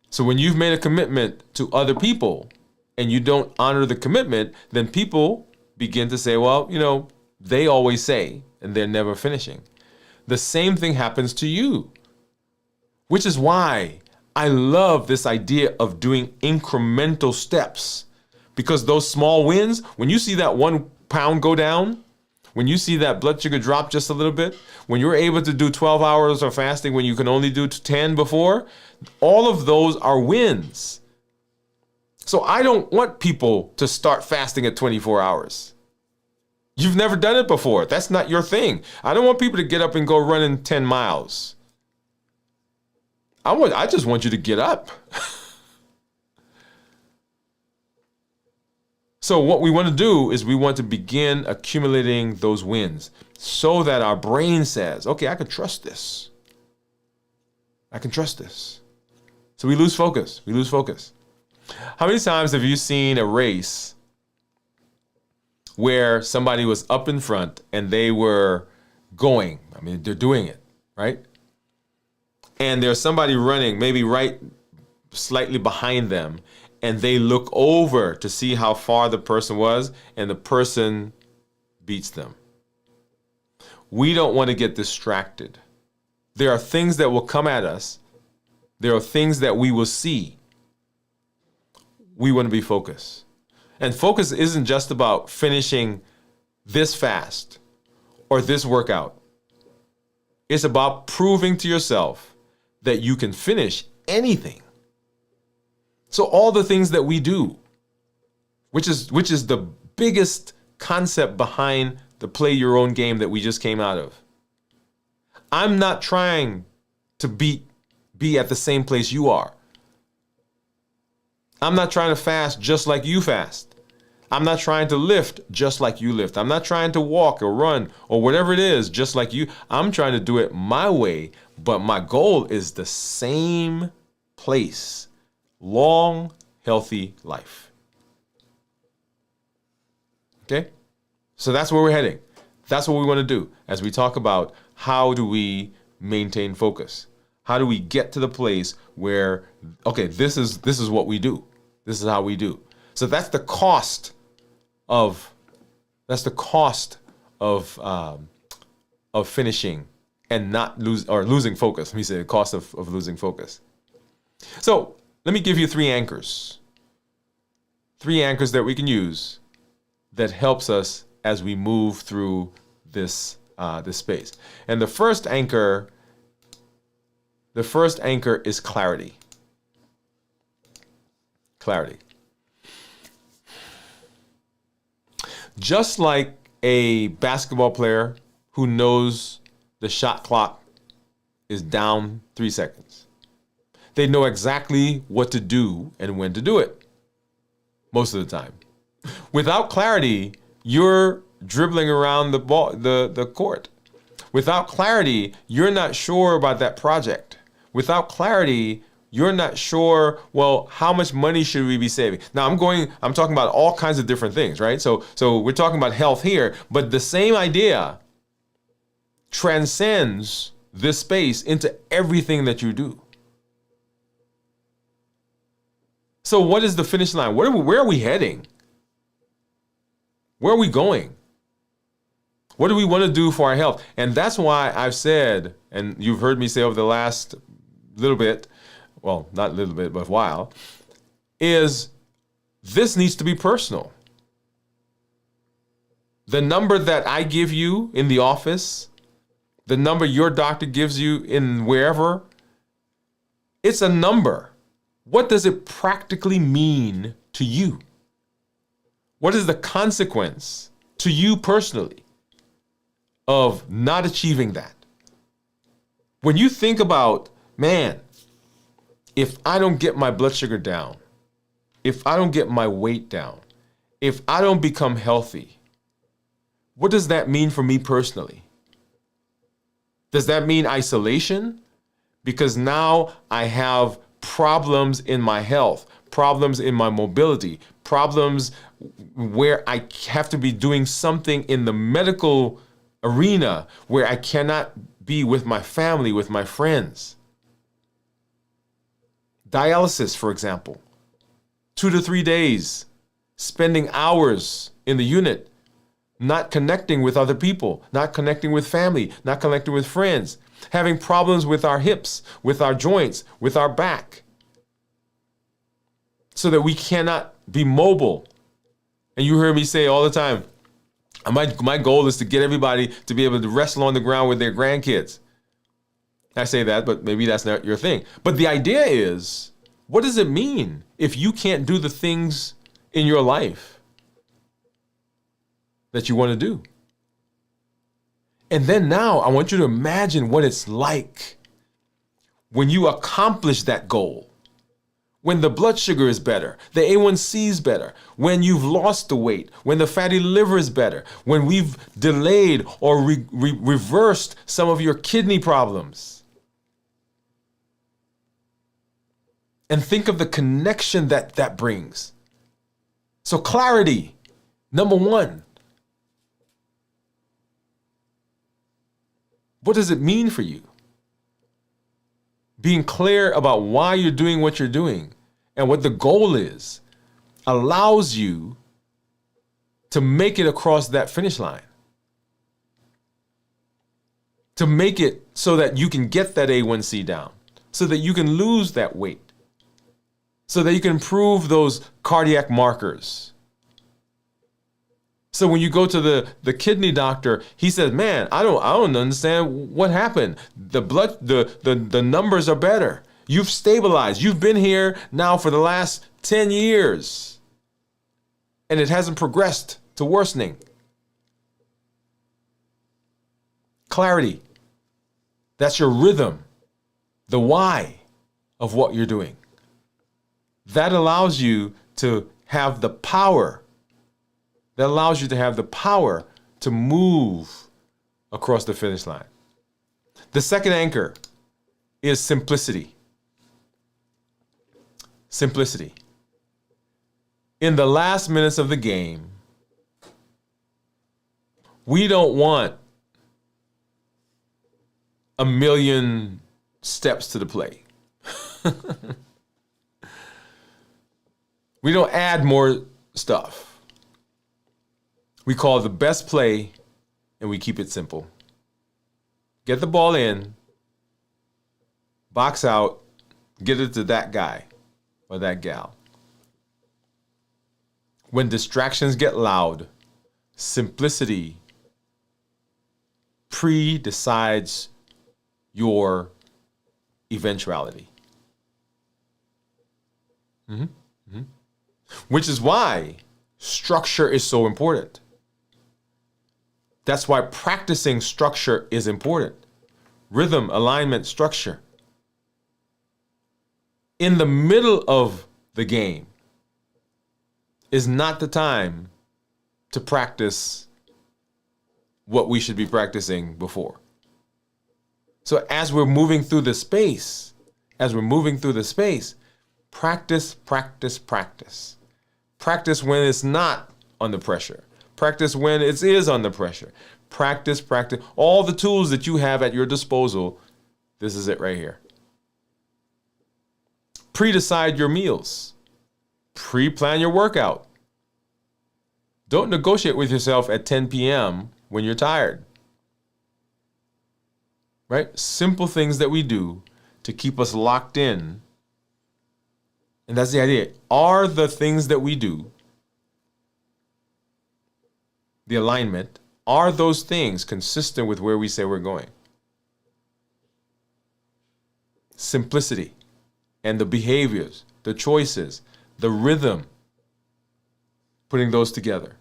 So when you've made a commitment to other people and you don't honor the commitment, then people begin to say, well, they always say, and they're never finishing. The same thing happens to you, which is why I love this idea of doing incremental steps, because those small wins, when you see that 1 pound go down, when you see that blood sugar drop just a little bit, when you're able to do 12 hours of fasting when you can only do 10 before, all of those are wins. So I don't want people to start fasting at 24 hours. You've never done it before. That's not your thing. I don't want people to get up and go running 10 miles. I just want you to get up. So what we want to do is we want to begin accumulating those wins so that our brain says, okay, I can trust this. I can trust this. So we lose focus. We lose focus. How many times have you seen a race where somebody was up in front and they were going? I mean, they're doing it, right? And there's somebody running, maybe right slightly behind them, and they look over to see how far the person was, and the person beats them. We don't want to get distracted. There are things that will come at us. There are things that we will see. We want to be focused. And focus isn't just about finishing this fast or this workout. It's about proving to yourself that you can finish anything. So all the things that we do, which is the biggest concept behind the play your own game that we just came out of. I'm not trying to be at the same place you are. I'm not trying to fast just like you fast. I'm not trying to lift just like you lift. I'm not trying to walk or run or whatever it is just like you. I'm trying to do it my way, but my goal is the same place. Long, healthy life. Okay? So that's where we're heading. That's what we want to do as we talk about how do we maintain focus? How do we get to the place where, okay, this is what we do. This is how we do. So that's the cost of finishing and not losing focus. Let me say the cost of losing focus. So let me give you 3 anchors. 3 anchors that we can use that helps us as we move through this space. And the first anchor is clarity. Clarity. Just like a basketball player who knows the shot clock is down 3 seconds. They know exactly what to do and when to do it most of the time. Without clarity, you're dribbling around the ball, the court. Without clarity, you're not sure about that project. Without clarity, you're not sure, well, how much money should we be saving? Now I'm talking about all kinds of different things, right? So we're talking about health here, but the same idea transcends this space into everything that you do. So what is the finish line? Where are we heading? Where are we going? What do we want to do for our health? And that's why I've said, and you've heard me say over the last little bit, well, not a little bit, but a while, is this needs to be personal. The number that I give you in the office, the number your doctor gives you in wherever, it's a number. What does it practically mean to you? What is the consequence to you personally of not achieving that? When you think about, man, if I don't get my blood sugar down, if I don't get my weight down, if I don't become healthy, what does that mean for me personally? Does that mean isolation? Because now I have problems in my health, problems in my mobility, problems where I have to be doing something in the medical arena where I cannot be with my family, with my friends. Dialysis, for example, 2 to 3 days, spending hours in the unit, not connecting with other people, not connecting with family, not connecting with friends, having problems with our hips, with our joints, with our back, so that we cannot be mobile. And you hear me say all the time, my goal is to get everybody to be able to wrestle on the ground with their grandkids. I say that, but maybe that's not your thing. But the idea is, what does it mean if you can't do the things in your life that you want to do? And then now I want you to imagine what it's like when you accomplish that goal. When the blood sugar is better, the A1C is better, when you've lost the weight, when the fatty liver is better, when we've delayed or reversed some of your kidney problems. And think of the connection that brings. So clarity, number one. What does it mean for you? Being clear about why you're doing what you're doing and what the goal is allows you to make it across that finish line. To make it so that you can get that A1C down, so that you can lose that weight, so that you can improve those cardiac markers. So when you go to the kidney doctor, he says, man, I don't understand what happened. The numbers are better. You've stabilized. You've been here now for the last 10 years. And it hasn't progressed to worsening. Clarity. That's your rhythm. The why of what you're doing. That allows you to have the power. That allows you to have the power to move across the finish line. The second anchor is simplicity. Simplicity. In the last minutes of the game, we don't want a million steps to the play. We don't add more stuff. We call the best play, and we keep it simple. Get the ball in, box out, get it to that guy or that gal. When distractions get loud, simplicity pre-decides your eventuality. Which is why structure is so important. That's why practicing structure is important. Rhythm, alignment, structure. In the middle of the game is not the time to practice what we should be practicing before. So as we're moving through the space, practice, practice, practice. Practice when it's not under pressure. Practice when it is under pressure. Practice, practice. All the tools that you have at your disposal, this is it right here. Pre-decide your meals. Pre-plan your workout. Don't negotiate with yourself at 10 p.m. when you're tired. Right? Simple things that we do to keep us locked in. And that's the idea. Are the things that we do, the alignment, are those things consistent with where we say we're going? Simplicity and the behaviors, the choices, the rhythm, putting those together.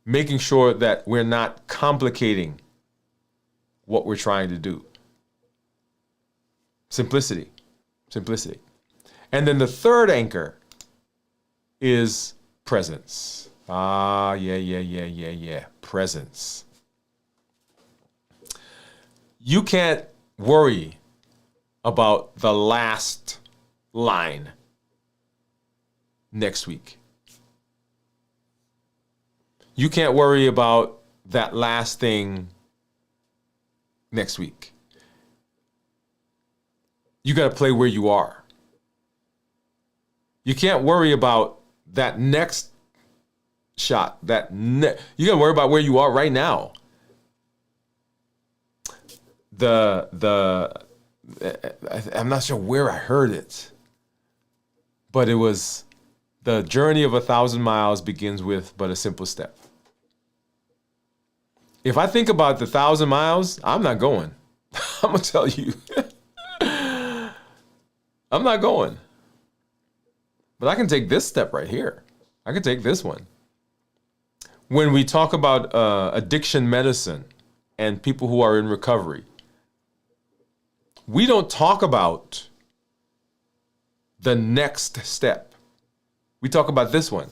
making sure that we're not complicating what we're trying to do. Simplicity. Simplicity. And then the third anchor is presence. Yeah. Presence. You can't worry about the last line next week. You can't worry about that last thing next week. You got to play where you are. You can't worry about that next shot. You got to worry about where you are right now. I'm not sure where I heard it, but it was the journey of 1,000 miles begins with but a simple step. If I think about the 1,000 miles, I'm not going. I'm going to tell you. I'm not going. But I can take this step right here. I can take this one. When we talk about addiction medicine and people who are in recovery, we don't talk about the next step. We talk about this one.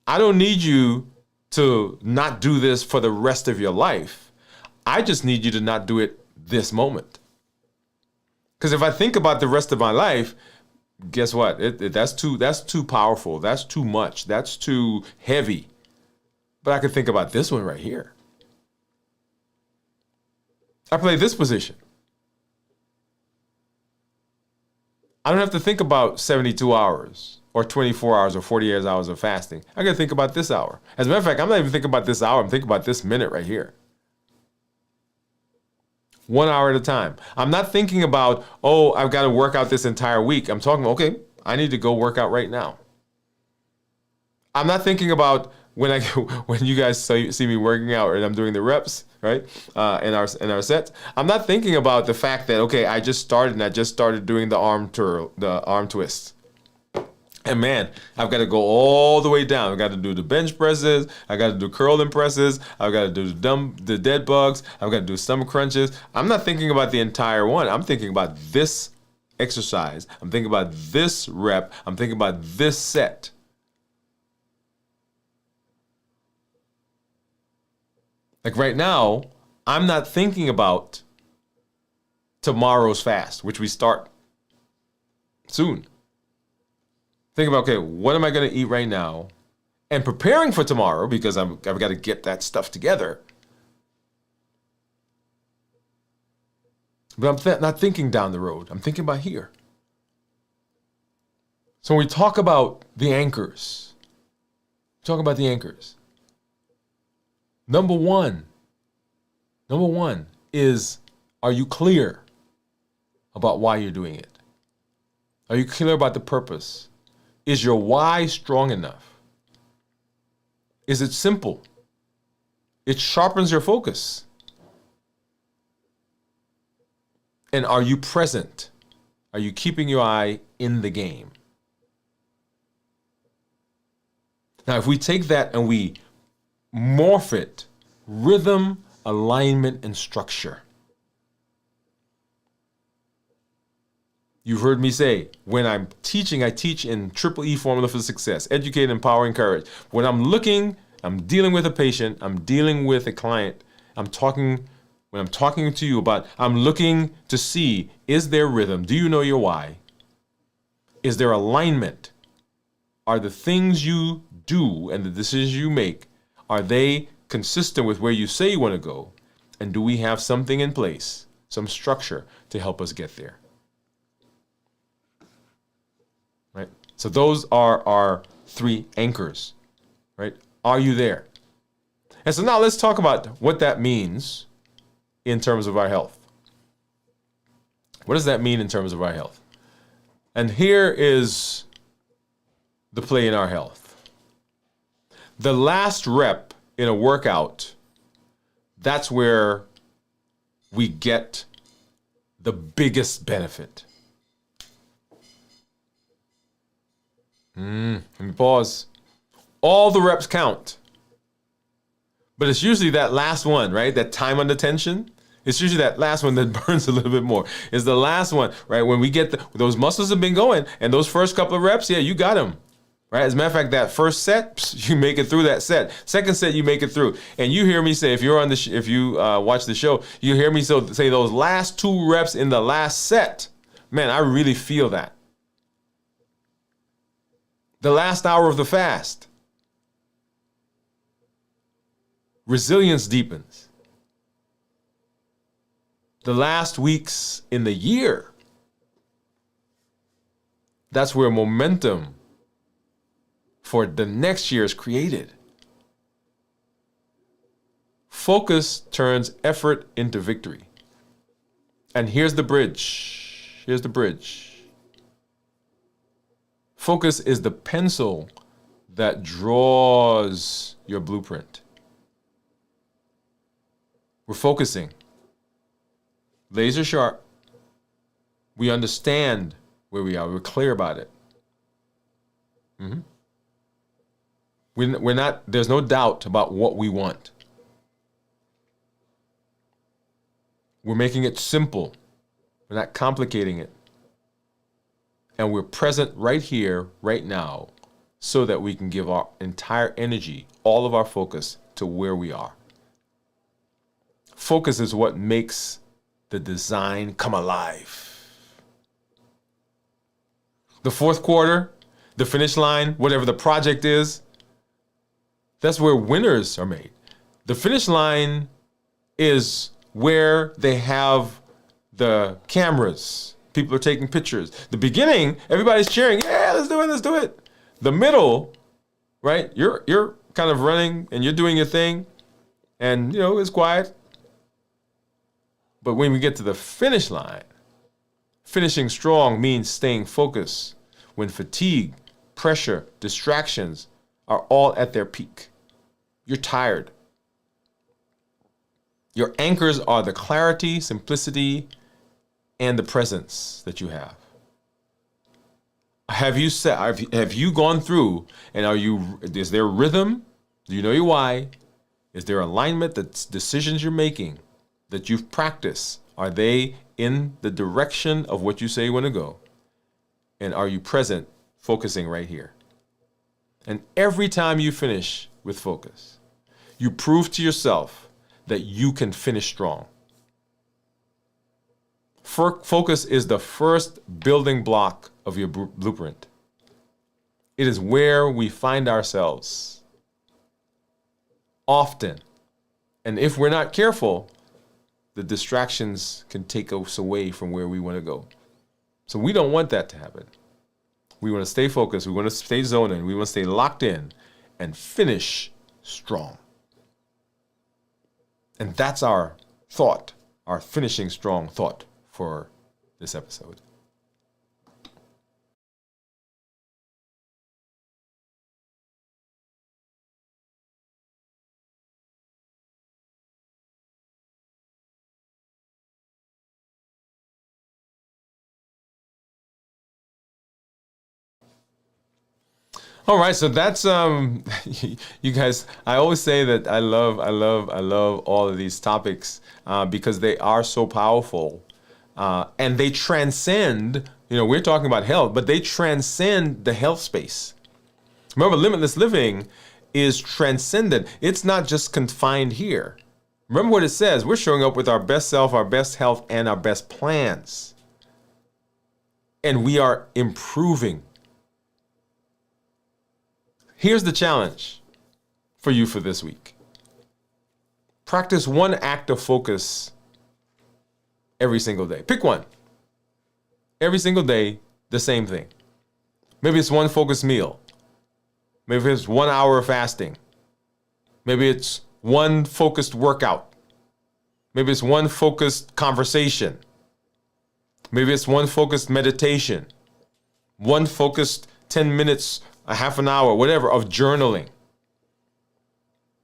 I don't need you to not do this for the rest of your life. I just need you to not do it this moment. Because if I think about the rest of my life, guess what? That's too powerful. That's too much. That's too heavy. But I can think about this one right here. I play this position. I don't have to think about 72 hours or 24 hours or 48 hours of fasting. I got to think about this hour. As a matter of fact, I'm not even thinking about this hour. I'm thinking about this minute right here. 1 hour at a time. I'm not thinking about, I've got to work out this entire week. I'm talking about, okay, I need to go work out right now. I'm not thinking about when you guys see me working out and I'm doing the reps, right? In our sets. I'm not thinking about the fact that, okay, I just started doing the arm twist. And man, I've got to go all the way down. I've got to do the bench presses. I got to do curling presses. I've got to do the dead bugs. I've got to do stomach crunches. I'm not thinking about the entire one. I'm thinking about this exercise. I'm thinking about this rep. I'm thinking about this set. Like right now, I'm not thinking about tomorrow's fast, which we start soon. Think about, okay, what am I going to eat right now? And preparing for tomorrow, because I've got to get that stuff together. But I'm not thinking down the road. I'm thinking about here. So when we talk about the anchors, Number one is, are you clear about why you're doing it? Are you clear about the purpose? Is your why strong enough? Is it simple? It sharpens your focus. And are you present? Are you keeping your eye in the game? Now, if we take that and we morph it, rhythm, alignment, and structure. You've heard me say, when I'm teaching, I teach in Triple E Formula for Success: educate, empower, encourage. When I'm dealing with a patient, I'm dealing with a client, when I'm talking to you about, I'm looking to see, is there rhythm? Do you know your why? Is there alignment? Are the things you do and the decisions you make, are they consistent with where you say you want to go? And do we have something in place, some structure to help us get there? Right? So those are our three anchors, right? Are you there? And so now let's talk about what that means in terms of our health. What does that mean in terms of our health? And here is the play in our health. The last rep in a workout, that's where we get the biggest benefit. Let me pause. All the reps count. But it's usually that last one, right? That time under tension. It's usually that last one that burns a little bit more. It's the last one, right? When we get those muscles have been going, and those first couple of reps, yeah, you got them, right? As a matter of fact, that first set, you make it through that set. Second set, you make it through. And you hear me say, if you're on the, if you watch the show, you hear me say those last 2 reps in the last set. Man, I really feel that. The last hour of the fast. Resilience deepens. The last weeks in the year, that's where momentum for the next year is created. Focus turns effort into victory. And here's the bridge. Here's the bridge. Focus is the pencil that draws your blueprint. We're focusing. Laser sharp. We understand where we are. We're clear about it. We're not, there's no doubt about what we want. We're making it simple. We're not complicating it. And we're present right here, right now, so that we can give our entire energy, all of our focus to where we are. Focus is what makes the design come alive. The fourth quarter, the finish line, whatever the project is, that's where winners are made. The finish line is where they have the cameras. People are taking pictures. The beginning, everybody's cheering. Yeah, let's do it, let's do it. The middle, right? You're kind of running and you're doing your thing, and it's quiet. But when we get to the finish line, finishing strong means staying focused when fatigue, pressure, distractions are all at their peak. You're tired. Your anchors are the clarity, simplicity, and the presence that you have. Have you gone through, and is there rhythm? Do you know your why? Is there alignment, that's decisions you're making that you've practiced? Are they in the direction of what you say you want to go? And are you present, focusing right here? And every time you finish with focus, you prove to yourself that you can finish strong. Focus is the first building block of your blueprint. It is where we find ourselves often. And if we're not careful, the distractions can take us away from where we want to go. So we don't want that to happen. We want to stay focused. We want to stay zoned in. We want to stay locked in and finish strong. And that's our thought, our finishing strong thought for this episode. All right, so that's you guys. I always say that I love all of these topics because they are so powerful, and they transcend. We're talking about health, but they transcend the health space. Remember, limitless living is transcendent. It's not just confined here. Remember what it says. We're showing up with our best self, our best health, and our best plans, and we are improving. Here's the challenge for you for this week. Practice one act of focus every single day. Pick one. Every single day, the same thing. Maybe it's one focused meal. Maybe it's 1 hour of fasting. Maybe it's one focused workout. Maybe it's one focused conversation. Maybe it's one focused meditation. One focused 10 minutes, a half an hour, whatever, of journaling.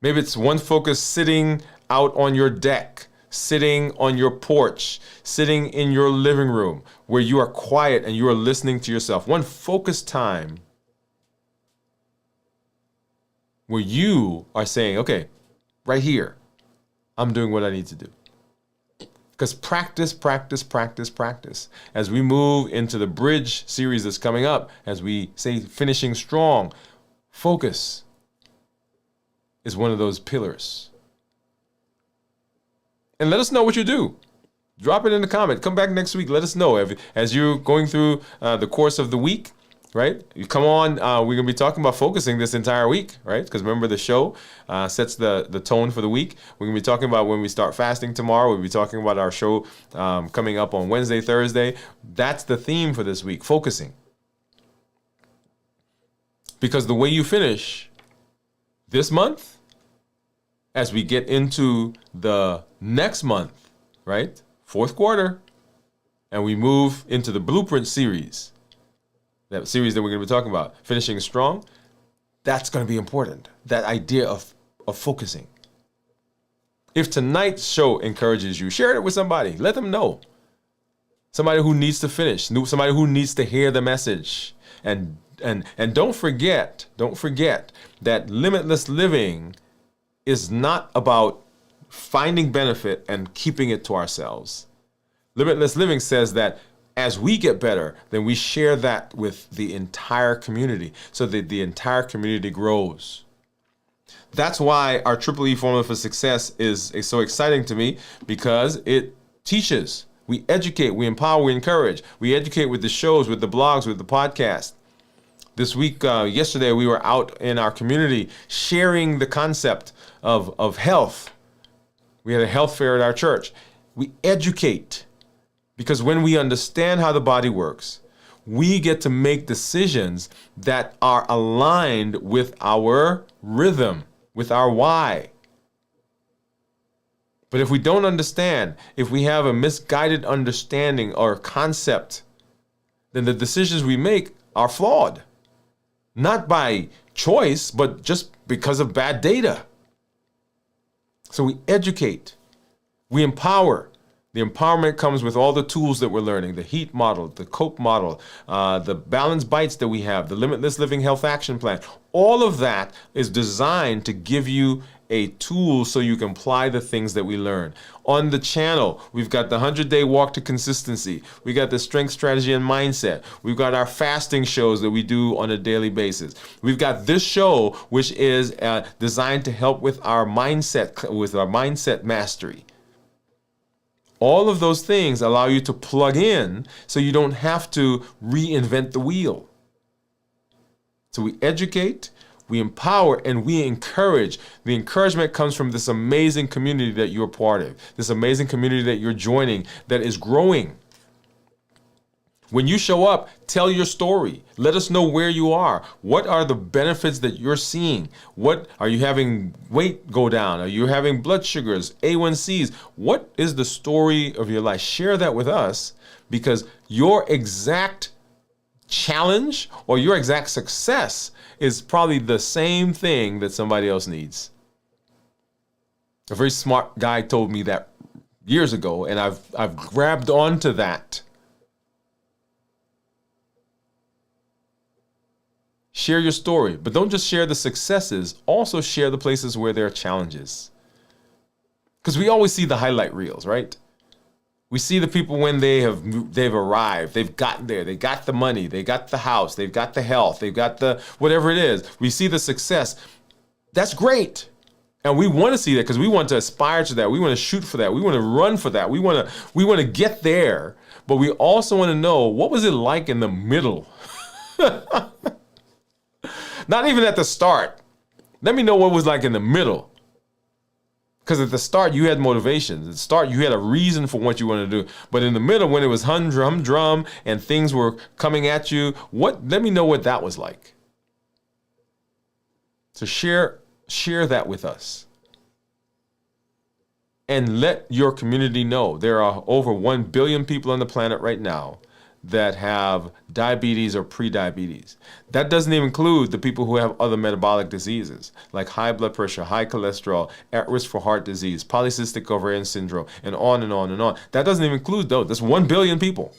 Maybe it's one focus sitting out on your deck, sitting on your porch, sitting in your living room where you are quiet and you are listening to yourself. One focused time where you are saying, okay, right here, I'm doing what I need to do. Because practice, practice, practice, practice. As we move into the bridge series that's coming up, as we say, finishing strong, focus is one of those pillars. And let us know what you do. Drop it in the comment. Come back next week. Let us know as you're going through the course of the week, right? You come on. We're going to be talking about focusing this entire week, right? Because remember, the show sets the tone for the week. We're going to be talking about when we start fasting tomorrow. We'll be talking about our show coming up on Wednesday, Thursday. That's the theme for this week, focusing. Because the way you finish this month, as we get into the next month, right? Fourth quarter, and we move into the Blueprint series, that series that we're going to be talking about, finishing strong, that's going to be important. That idea of focusing. If tonight's show encourages you, share it with somebody. Let them know. Somebody who needs to finish, somebody who needs to hear the message. And don't forget that limitless living is not about finding benefit and keeping it to ourselves. Limitless living says that as we get better, then we share that with the entire community so that the entire community grows. That's why our Triple E formula for success is so exciting to me, because it teaches, we educate, we empower, we encourage. We educate with the shows, with the blogs, with the podcast. This week, yesterday, we were out in our community sharing the concept of health. We had a health fair at our church. We educate, because when we understand how the body works, we get to make decisions that are aligned with our rhythm, with our why. But if we don't understand, if we have a misguided understanding or concept, then the decisions we make are flawed. Not by choice, but just because of bad data. So we educate, we empower. The empowerment comes with all the tools that we're learning, the HEAT model, the COPE model, the Balanced Bites that we have, the Limitless Living Health Action Plan. All of that is designed to give you a tool so you can apply the things that we learn. On the channel, we've got the 100-day walk to consistency. We got the strength, strategy, and mindset. We've got our fasting shows that we do on a daily basis. We've got this show, which is designed to help with our mindset mastery. All of those things allow you to plug in so you don't have to reinvent the wheel. So we educate, we empower, and we encourage. The encouragement comes from this amazing community that you're part of, this amazing community that you're joining that is growing. When you show up, tell your story. Let us know where you are. What are the benefits that you're seeing? What are you having weight go down? Are you having blood sugars, A1Cs? What is the story of your life? Share that with us, because your exact challenge or your exact success is probably the same thing that somebody else needs. A very smart guy told me that years ago, and I've grabbed onto that. Share your story, but don't just share the successes, also share the places where there are challenges. Because we always see the highlight reels, right? We see the people when they've arrived, they've gotten there, they got the money, they got the house, they've got the health, they've got the whatever it is. We see the success. That's great. And we want to see that because we want to aspire to that. We want to shoot for that. We want to run for that. We want to get there. But we also want to know, what was it like in the middle? Not even at the start. Let me know what it was like in the middle. Because at the start, you had motivation. At the start, you had a reason for what you wanted to do. But in the middle, when it was humdrum and things were coming at you, let me know what that was like. So share that with us. And let your community know. There are over 1 billion people on the planet right now that have diabetes or pre-diabetes. That doesn't even include the people who have other metabolic diseases like high blood pressure, high cholesterol, at risk for heart disease, polycystic ovarian syndrome, and on and on and on. That doesn't even include those. That's 1 billion people.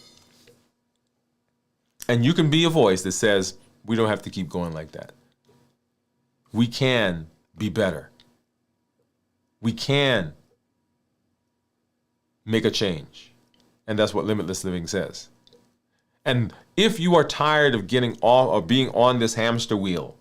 And you can be a voice that says, we don't have to keep going like that. we can be better. We can make a change. And that's what Limitless Living says. And if you are tired of getting off or being on this hamster wheel,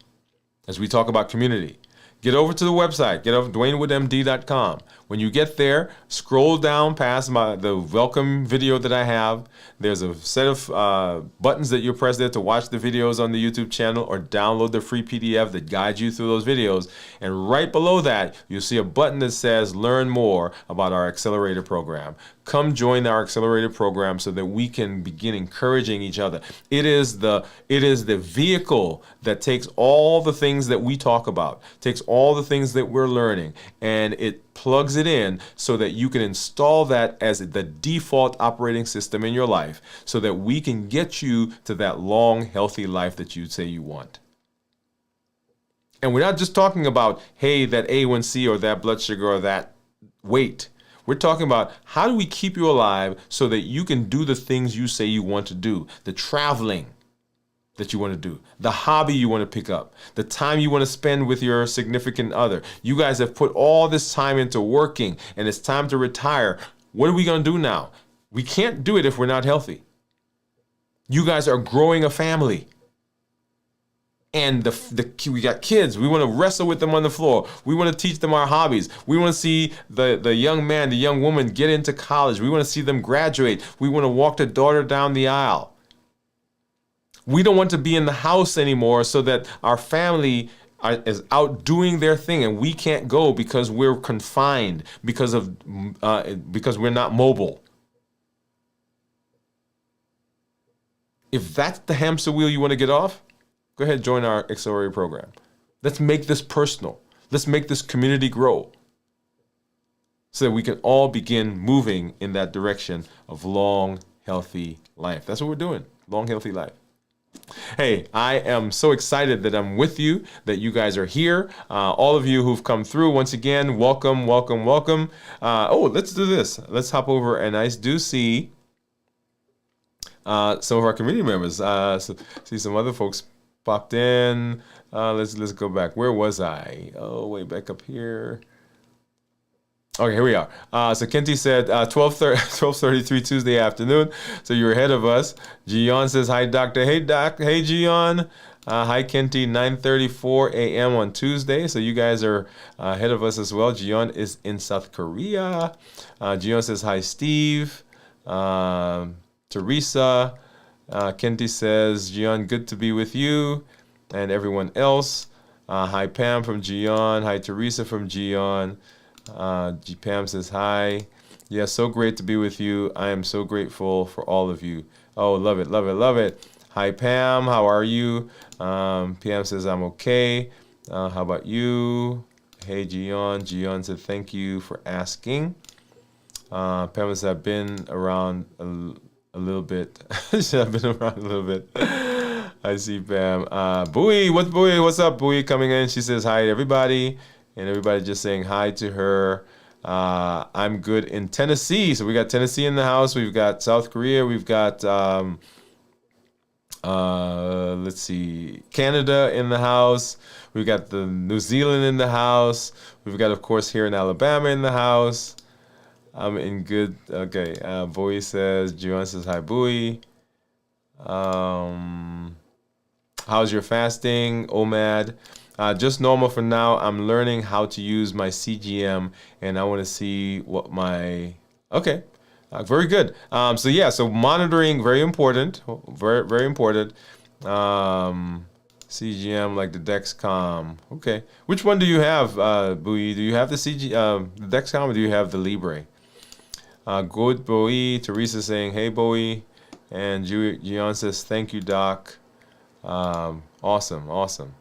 as we talk about community, get over to the website, get over to DwainWoodeMD.com. When you get there, scroll down past the welcome video that I have. There's a set of buttons that you press there to watch the videos on the YouTube channel or download the free PDF that guides you through those videos. And right below that, you'll see a button that says Learn More about our Accelerator program. Come join our Accelerator program so that we can begin encouraging each other. It is the vehicle that takes all the things that we talk about, takes all the things that we're learning, and it plugs it in so that you can install that as the default operating system in your life so that we can get you to that long, healthy life that you say you want. And we're not just talking about, hey, that A1C or that blood sugar or that weight. We're talking about how do we keep you alive so that you can do the things you say you want to do, the traveling that you want to do, the hobby you want to pick up, the time you want to spend with your significant other. You guys have put all this time into working and it's time to retire. What are we going to do now? We can't do it if we're not healthy. You guys are growing a family. And we got kids. We want to wrestle with them on the floor. We want to teach them our hobbies. We want to see the young man, the young woman get into college. We want to see them graduate. We want to walk the daughter down the aisle. We don't want to be in the house anymore so that our family is out doing their thing and we can't go because we're confined, because we're not mobile. If that's the hamster wheel you want to get off, go ahead and join our Accelerator program. Let's make this personal. Let's make this community grow so that we can all begin moving in that direction of long, healthy life. That's what we're doing, long, healthy life. Hey, I am so excited that I'm with you, that you guys are here. All of you who've come through, once again, welcome, welcome, welcome. Let's do this. Let's hop over, and I do see some of our community members. See some other folks popped in. Let's go back. Where was I? Oh, way back up here. Okay, here we are. So Kenty said 12:33 Tuesday afternoon. So you're ahead of us. Gian says, hi, doctor. Hey, doc. Hey, Gian. Hi, Kenty. 9:34 a.m. on Tuesday. So you guys are ahead of us as well. Gian is in South Korea. Gian says, hi, Steve. Teresa. Kenty says, Gian, good to be with you and everyone else. Hi, Pam from Gian. Hi, Teresa from Gian. Pam says hi. Yeah, so great to be with you. I am so grateful for all of you. Oh, love it, love it, love it. Hi, Pam. How are you? Pam says I'm okay. How about you? Hey, Gian. Gian said thank you for asking. Pam says I've been around a little bit. I've been around a little bit. I see Pam. Bowie, what's up, Bowie coming in? She says hi to everybody. And everybody just saying hi to her. I'm good in Tennessee. So we got Tennessee in the house. We've got South Korea. We've got, let's see, Canada in the house. We've got the New Zealand in the house. We've got, of course, here in Alabama in the house. I'm in good. Okay. Bowie says, Juan says, hi, Bowie. How's your fasting, OMAD? Just normal for now. I'm learning how to use my CGM, and I want to see what my... Okay, very good. So monitoring, very important. Very, very important. CGM, like the Dexcom. Okay. Which one do you have, Bowie? Do you have the the Dexcom, or do you have the Libre? Good, Bowie. Teresa saying, hey, Bowie. And Gian says, thank you, Doc. Awesome, awesome.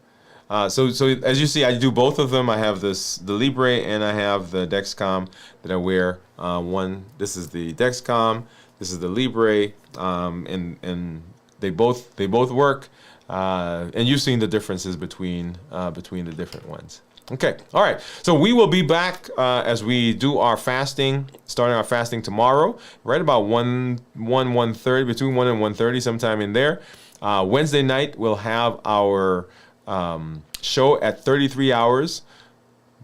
So as you see, I do both of them. I have the Libre and I have the Dexcom that I wear. This is the Dexcom, this is the Libre, and they both work. And you've seen the differences between the different ones. Okay, all right. So we will be back as we do our fasting, starting our fasting tomorrow, right about 1:30, between 1 and 1:30, sometime in there. Wednesday night we'll have our show at 33 hours.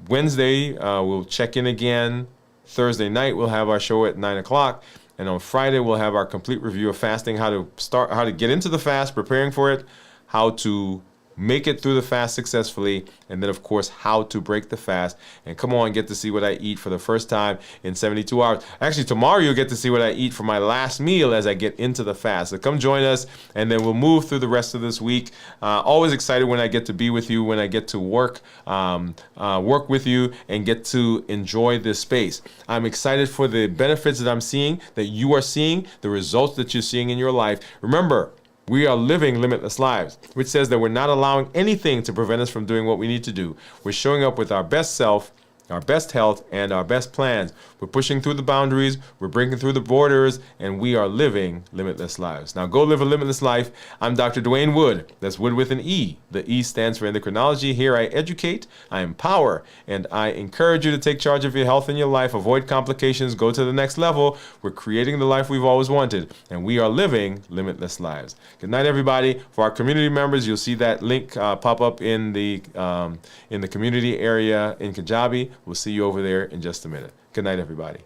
Wednesday, we'll check in again. Thursday night, we'll have our show at 9 o'clock. And on Friday, we'll have our complete review of fasting, how to get into the fast, preparing for it, how to make it through the fast successfully, and then, of course, how to break the fast. And come on, get to see what I eat for the first time in 72 hours. Actually, tomorrow you'll get to see what I eat for my last meal as I get into the fast. So come join us, and then we'll move through the rest of this week. Always excited when I get to be with you, when I get to work with you and get to enjoy this space. I'm excited for the benefits that I'm seeing, that you are seeing, the results that you're seeing in your life. Remember, we are living limitless lives, which says that we're not allowing anything to prevent us from doing what we need to do. We're showing up with our best self, our best health, and our best plans. We're pushing through the boundaries, we're breaking through the borders, and we are living limitless lives. Now go live a limitless life. I'm Dr. Dwain Woode. That's Wood with an E. The E stands for endocrinology. Here I educate, I empower, and I encourage you to take charge of your health and your life, avoid complications, go to the next level. We're creating the life we've always wanted, and we are living limitless lives. Good night, everybody. For our community members, you'll see that link pop up in the community area in Kajabi. We'll see you over there in just a minute. Good night, everybody.